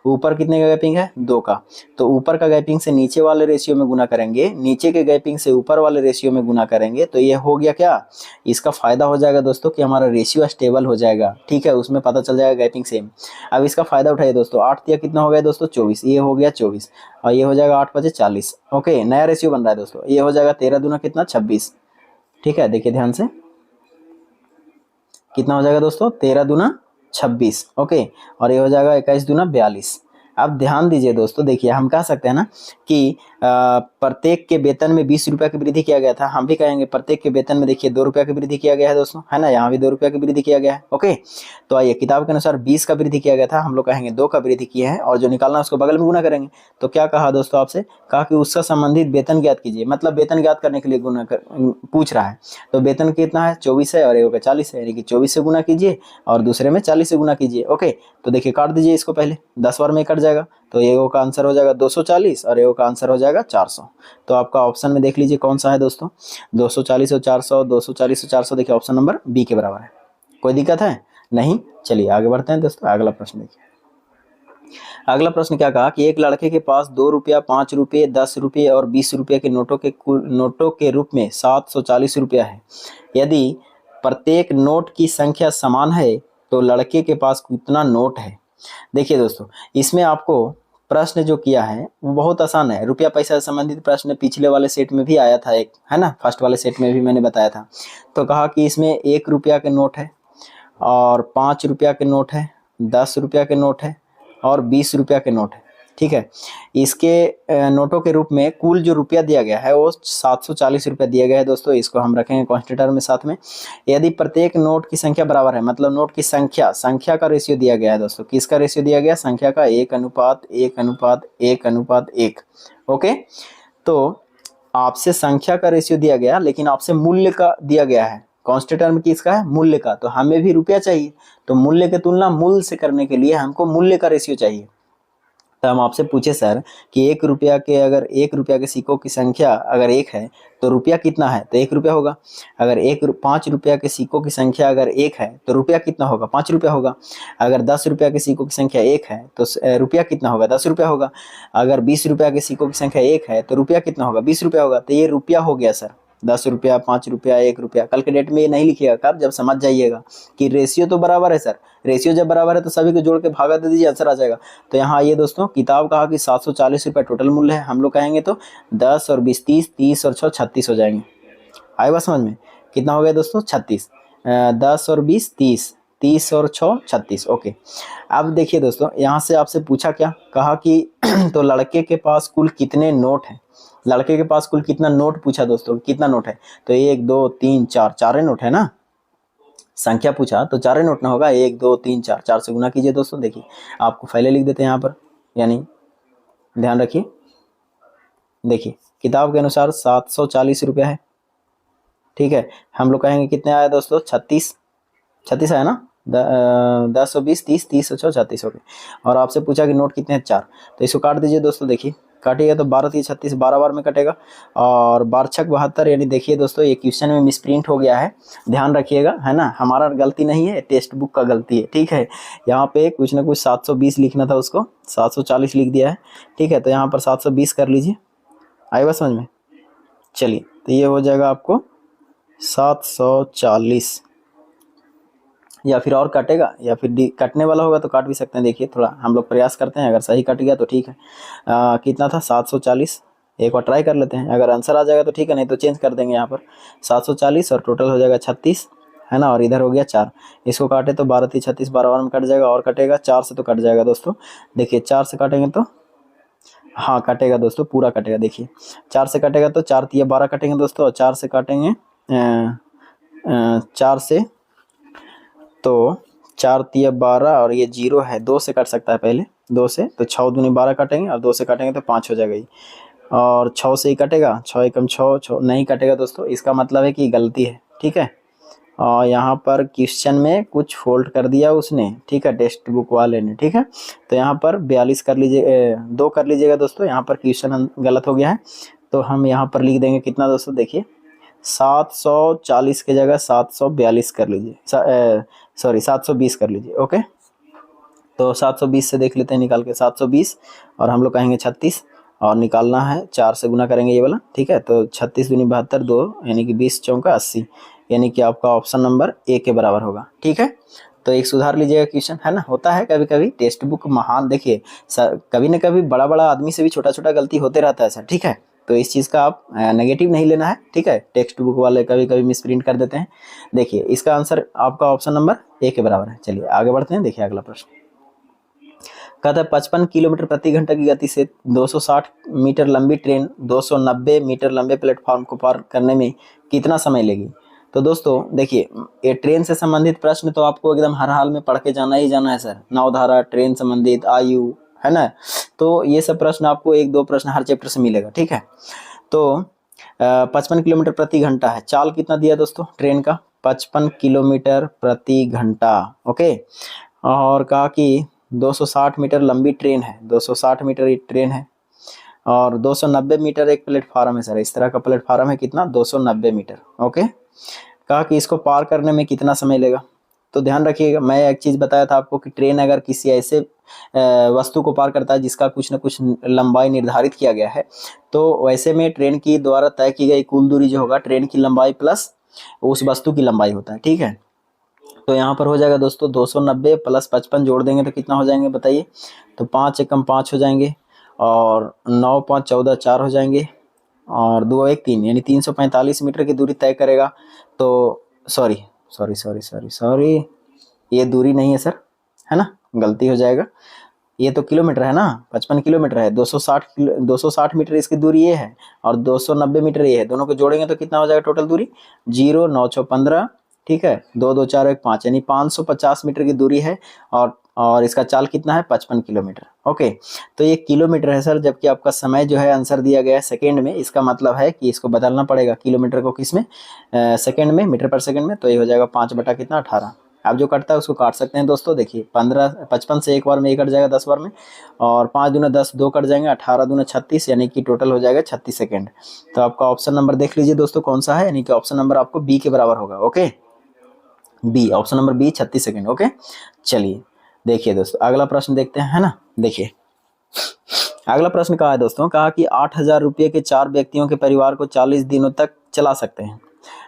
ऊपर कितने का गैपिंग है 2 का। तो ऊपर का गैपिंग से नीचे वाले रेशियो में गुना करेंगे, नीचे के गैपिंग से ऊपर वाले रेशियो में गुना करेंगे, तो ये हो गया क्या, इसका फायदा हो जाएगा दोस्तों कि हमारा रेशियो स्टेबल हो जाएगा, ठीक है। उसमें पता चल जाएगा गैपिंग सेम। अब इसका फायदा उठाइए दोस्तों, 8 दिया कितना हो गया दोस्तों 24, ये हो गया 24 और ये हो जाएगा 8 5 40। ओके नया रेशियो बन रहा है दोस्तों, ये हो जाएगा 13 दूना कितना 26, ठीक है। देखिए ध्यान से कितना हो जाएगा दोस्तों 13 दूना 26, ओके। और ये हो जाएगा 21 दूना 42। अब ध्यान दीजिए दोस्तों, देखिए हम कह सकते हैं ना कि प्रत्येक के वेतन में 20 रुपया की वृद्धि किया गया था, हम भी कहेंगे प्रत्येक के वेतन में देखिए 2 रुपया की वृद्धि किया गया है दोस्तों, है ना, यहाँ भी 2 रुपया की वृद्धि किया गया है, ओके। तो आइए किताब के अनुसार 20 का वृद्धि किया गया था, हम लोग कहेंगे 2 का वृद्धि किए हैं, और जो निकालना है उसको बगल में गुना करेंगे। तो क्या कहा दोस्तों आपसे, कहा कि उसका संबंधित वेतन ज्ञात कीजिए, मतलब वेतन ज्ञात करने के लिए पूछ रहा है। तो वेतन कितना है 24 है और एक 40 है, यानी कि 24 से गुना कीजिए और दूसरे में 40 से गुना कीजिए, ओके। तो देखिए काट दीजिए इसको, पहले 10 बार में कट जाएगा, तो एगो का आंसर हो जाएगा 240 और एगो का आंसर हो जाएगा 400। तो आपका ऑप्शन में देख लीजिए कौन सा है दोस्तों, 240 और 400, 240 और 400, देखिए ऑप्शन नंबर बी के बराबर है। कोई दिक्कत है नहीं। चलिए आगे बढ़ते हैं दोस्तों, अगला प्रश्न देखिए। अगला प्रश्न क्या कहा कि एक लड़के के पास 2 रुपया 5 रुपये 10 रुपये और 20 रुपये के नोटों के रूप में 740 रुपया है। यदि प्रत्येक नोट की संख्या समान है तो लड़के के पास कितना नोट है। देखिए दोस्तों इसमें आपको प्रश्न जो किया है वो बहुत आसान है, रुपया पैसा से संबंधित प्रश्न पिछले वाले सेट में भी आया था एक, है ना, फर्स्ट वाले सेट में भी मैंने बताया था। तो कहा कि इसमें 1 रुपया के नोट है और 5 रुपया के नोट है, 10 रुपया के नोट है और 20 रुपया के नोट है, ठीक है। इसके नोटों के रूप में कुल जो रुपया दिया गया है वो 740 रुपया दिया गया है दोस्तों, इसको हम रखेंगे कॉन्स्टेंट में साथ में। यदि प्रत्येक नोट की संख्या बराबर है, मतलब नोट की संख्या का रेशियो दिया गया है दोस्तों, किसका रेशियो दिया गया, संख्या का 1:1:1:1, ओके। तो आपसे संख्या का रेशियो दिया गया, लेकिन आपसे मूल्य का दिया गया है, कांस्टेंट टर्म किसका है, मूल्य का। तो हमें भी रुपया चाहिए, तो मूल्य की तुलना मूल्य से करने के लिए हमको मूल्य का रेशियो चाहिए। तो हम आपसे पूछे सर कि 1 रुपया के, अगर 1 रुपया के सिक्कों की संख्या अगर 1 है तो रुपया कितना है, तो 1 रुपया होगा। अगर 5 रुपया के सिक्कों की संख्या अगर 1 है तो रुपया कितना होगा, 5 रुपया होगा। अगर 10 रुपया के सिक्कों की संख्या 1 है तो रुपया कितना होगा, 10 रुपया होगा। अगर 20 रुपया के सिक्कों की संख्या 1 है तो रुपया कितना होगा, 20 रुपया होगा। तो ये रुपया हो गया सर, 10 रुपया 5 रुपया 1 रुपया। कल के डेट में ये नहीं लिखिएगा, कब, जब समझ जाइएगा कि रेशियो तो बराबर है सर, रेशियो जब बराबर है तो सभी को जोड़ के भागा दे दीजिए, आंसर आ जाएगा। तो यहाँ आइए दोस्तों, किताब कहा कि 740 रुपया टोटल मूल्य है, हम लोग कहेंगे तो 10 और 20 30, 30 और 6 36 हो जाएंगे। आए बात समझ में, कितना हो गया दोस्तों 36, 10 और 20 30, 30 और 6 36, ओके। अब देखिए दोस्तों यहाँ से आपसे पूछा क्या, कहा कि तो लड़के के पास कुल कितने नोट हैं, लड़के के पास कुल कितना नोट पूछा दोस्तों, कितना नोट है। तो 1 2 3 4, चार नोट है ना, संख्या पूछा तो चार नोट ना होगा, 1 2 3 4, 4 से गुना कीजिए दोस्तों। देखिए आपको पहले लिख देते हैं यहाँ पर, यानी ध्यान रखिए। देखिए किताब के अनुसार 740 रुपया है, ठीक है। हम लोग कहेंगे कितने आया दोस्तों, 36 आया ना, 10 20 30 30 और 36 हो गए। और आपसे पूछा कि नोट कितने हैं, 4, तो इसको काट दीजिए दोस्तों। देखिए काटिएगा तो 12 3 36, 12 बार में कटेगा, और 12 6 72। यानी देखिए दोस्तों ये क्वेश्चन में मिसप्रिंट हो गया है, ध्यान रखिएगा, है ना। हमारा गलती नहीं है, टेक्स्ट बुक का गलती है, ठीक है। यहाँ पे कुछ ना कुछ 720 लिखना था, उसको 740 लिख दिया है, ठीक है। तो यहाँ पर 720 कर लीजिए, आएगा समझ में। चलिए तो ये हो जाएगा आपको 740, या फिर और कटेगा, या फिर कटने वाला होगा तो काट भी सकते हैं। देखिए थोड़ा हम लोग प्रयास करते हैं, अगर सही कट गया तो ठीक है। कितना था, 740। एक बार ट्राई कर लेते हैं, अगर आंसर आ जाएगा तो ठीक है, नहीं तो चेंज कर देंगे। यहाँ पर 740 और टोटल हो जाएगा 36, है ना। और इधर हो गया 4, इसको काटे तो 12 3 36, 12 बार में कट जाएगा, और कटेगा 4 से तो कट जाएगा दोस्तों। देखिए 4 से काटेंगे तो हाँ कटेगा दोस्तों, पूरा कटेगा। देखिए 4 से कटेगा तो 4 3 12 कटेंगे दोस्तों, और 4 से काटेंगे 4 से तो 4 3 12, और ये 0 है, 2 से कट सकता है पहले, 2 से तो 6 दूनी 12 काटेंगे, और 2 से काटेंगे तो 5 हो जाएगा, और 6 से ही कटेगा, 6 एकम 6 6 नहीं कटेगा दोस्तों। इसका मतलब है कि गलती है, ठीक है। और यहाँ पर क्वेश्चन में कुछ फॉल्ट कर दिया उसने, ठीक है, टेक्स्ट बुक वाले ने, ठीक है। तो यहाँ पर 42 कर लीजिए, 2 कर लीजिएगा दोस्तों। यहाँ पर क्वेश्चन गलत हो गया है, तो हम यहाँ पर लिख देंगे कितना दोस्तों, देखिए 740 की जगह 742 कर लीजिए, सॉरी 720 कर लीजिए, ओके। तो 720 से देख लेते हैं निकाल के, 720 और हम लोग कहेंगे 36, और निकालना है 4 से गुना करेंगे ये वाला, ठीक है। तो 36 दूनी 72, 2 यानी कि 20 चौका 80, यानी कि आपका ऑप्शन नंबर ए के बराबर होगा, ठीक है। तो एक सुधार लीजिएगा क्वेश्चन, है ना। होता है कभी कभी टेक्स्ट बुक महान, देखिए कभी न कभी बड़ा बड़ा आदमी से भी छोटा छोटा गलती होते रहता है सर, ठीक है। तो इस चीज़ का आप नेगेटिव नहीं लेना है, ठीक है। टेक्स्ट बुक वाले कभी कभी मिसप्रिंट कर देते हैं। देखिए इसका आंसर आपका ऑप्शन नंबर ए के बराबर है। चलिए आगे बढ़ते हैं, देखिए अगला प्रश्न कहता है 55 किलोमीटर प्रति घंटा की गति से 260 मीटर लंबी ट्रेन 290 मीटर लंबे प्लेटफॉर्म को पार करने में कितना समय लेगी। तो दोस्तों देखिए ये ट्रेन से संबंधित प्रश्न तो आपको एकदम हर हाल में पढ़ के जाना ही जाना है सर। नवधारा, ट्रेन संबंधित, आयु, है ना। तो ये सब प्रश्न आपको 1-2 प्रश्न हर चैप्टर से मिलेगा, ठीक है। तो 55 किलोमीटर प्रति घंटा है, चाल कितना दिया दोस्तों ट्रेन का, 55 किलोमीटर प्रति घंटा, ओके। और कहा कि 260 मीटर लंबी ट्रेन है, 260 मीटर एक ट्रेन है, और 290 मीटर एक प्लेटफार्म है सर। इस तरह का प्लेटफार्म है, कितना, 290 मीटर, ओके। कहा कि इसको पार करने में कितना समय लेगा। तो ध्यान रखिएगा, मैं एक चीज़ बताया था आपको कि ट्रेन अगर किसी ऐसे वस्तु को पार करता है जिसका कुछ न कुछ लंबाई निर्धारित किया गया है, तो वैसे में ट्रेन की द्वारा तय की गई कुल दूरी जो होगा ट्रेन की लंबाई प्लस उस वस्तु की लंबाई होता है, ठीक है। तो यहाँ पर हो जाएगा दोस्तों 290 प्लस 55 जोड़ देंगे तो कितना हो जाएंगे बताइए। तो 5 एकम 5 हो जाएंगे, और 9 5 14 4 हो जाएंगे, और 2 1 3, यानी 345 मीटर की दूरी तय करेगा। तो sorry sorry sorry sorry sorry ये दूरी नहीं है सर, है ना, गलती हो जाएगा। ये तो किलोमीटर है ना, 55 किलोमीटर है, 260 मीटर इसकी दूरी ये है, और 290 मीटर ये है। दोनों को जोड़ेंगे तो कितना हो जाएगा टोटल दूरी, 0 9 6 15, ठीक है, 2 2 4 1 5, यानी 550 मीटर की दूरी है। और इसका चाल कितना है, 55 किलोमीटर, ओके। तो ये किलोमीटर है सर, जबकि आपका समय जो है आंसर दिया गया है सेकेंड में। इसका मतलब है कि इसको बदलना पड़ेगा, किलोमीटर को किस में, सेकेंड में, मीटर पर सेकेंड में। तो ये हो जाएगा 5 बटा कितना, 18। आप जो कटता है उसको काट सकते हैं दोस्तों। देखिए 55 से एक बार में 1 कट जाएगा 10 बार में, और 5 दूना 10, 2 कट जाएंगे, 18 दूना 36, यानी कि टोटल हो जाएगा 36 सेकेंड। तो आपका ऑप्शन नंबर देख लीजिए दोस्तों कौन सा है, यानी कि ऑप्शन नंबर आपको बी के बराबर होगा, okay. B, option number B, 36 second, okay. चलिए देखिए दोस्तों अगला प्रश्न देखते हैं, है ना। देखिए अगला प्रश्न कहा है दोस्तों, कहा कि 8,000 रुपये के 4 व्यक्तियों के परिवार को 40 दिनों तक चला सकते हैं।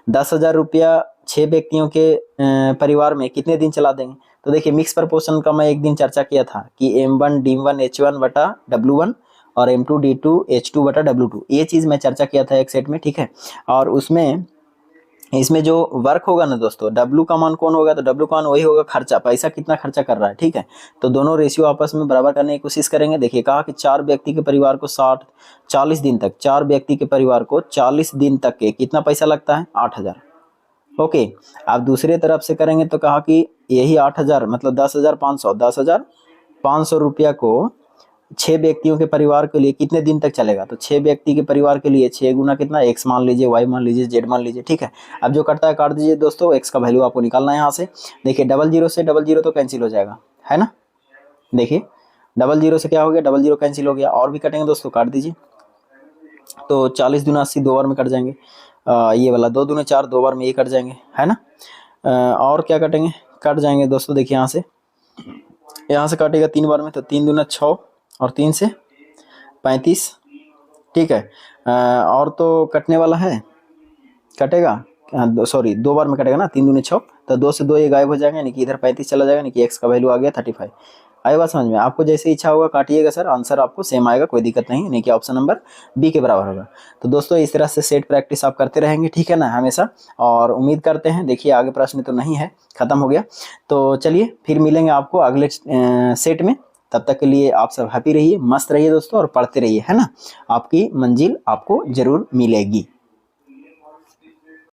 10,000 रुपया 6 व्यक्तियों के परिवार में कितने दिन चला देंगे। तो देखिए मिक्स प्रपोर्शन का मैं एक दिन चर्चा किया था कि M1 D1 H1 बटा W1 और M2 D2 H2 बटा W2, ये चीज़ मैं चर्चा किया था एक सेट में, ठीक है। और उसमें इसमें जो वर्क होगा ना दोस्तों, W का मान कौन होगा, तो W का मान वही होगा खर्चा, पैसा कितना खर्चा कर रहा है, ठीक है। तो दोनों रेशियो आपस में बराबर करने की कोशिश करेंगे। देखिए कहा कि 4 व्यक्ति के परिवार को 40 दिन तक, 4 व्यक्ति के परिवार को 40 दिन तक के कितना पैसा लगता है, 8,000, ओके, आप दूसरे तरफ से करेंगे तो कहा कि यही 8,000 मतलब 10,500 रुपया को 6 व्यक्तियों के परिवार के लिए कितने दिन तक चलेगा। तो 6 व्यक्ति के परिवार के लिए 6 गुना कितना, x मान लीजिए, y मान लीजिए, z मान लीजिए, ठीक है। अब जो कटता है काट दीजिए दोस्तों, x का वैल्यू आपको निकालना है यहाँ से। देखिए 00 से 00 तो कैंसिल हो जाएगा, है ना। देखिए 00 से क्या हो गया, 00 कैंसिल हो गया। और भी कटेंगे दोस्तों, काट दीजिए। तो 40 दूना 80 दो बार में कट जाएंगे। ये वाला 2 दूना 4 दो बार में ये कट जाएंगे, है ना। और क्या कटेंगे, कट जाएंगे दोस्तों। देखिए यहाँ से काटेगा 3 बार में, तो 3 दूना 6 और 3 से 35, ठीक है। और तो कटने वाला है, कटेगा सॉरी 2 बार में कटेगा ना, 3 दूनी 6, तो 2 से 2 ये गायब हो जाएगा, यानी कि इधर 35 चला जाएगा, यानी कि x का वैल्यू आ गया 35। आई बात समझ में। आपको जैसे इच्छा होगा काटिएगा सर, आंसर आपको सेम आएगा, कोई दिक्कत नहीं, यानी कि ऑप्शन नंबर बी के बराबर होगा। तो दोस्तों इस तरह से सेट प्रैक्टिस आप करते रहेंगे, ठीक है ना, हमेशा। और उम्मीद करते हैं, देखिए आगे प्रश्न तो नहीं है, खत्म हो गया। तो चलिए फिर मिलेंगे आपको अगले सेट में। तब तक के लिए आप सब हैप्पी रहिए, मस्त रहिए दोस्तों, और पढ़ते रहिए, है ना। आपकी मंजिल आपको जरूर मिलेगी।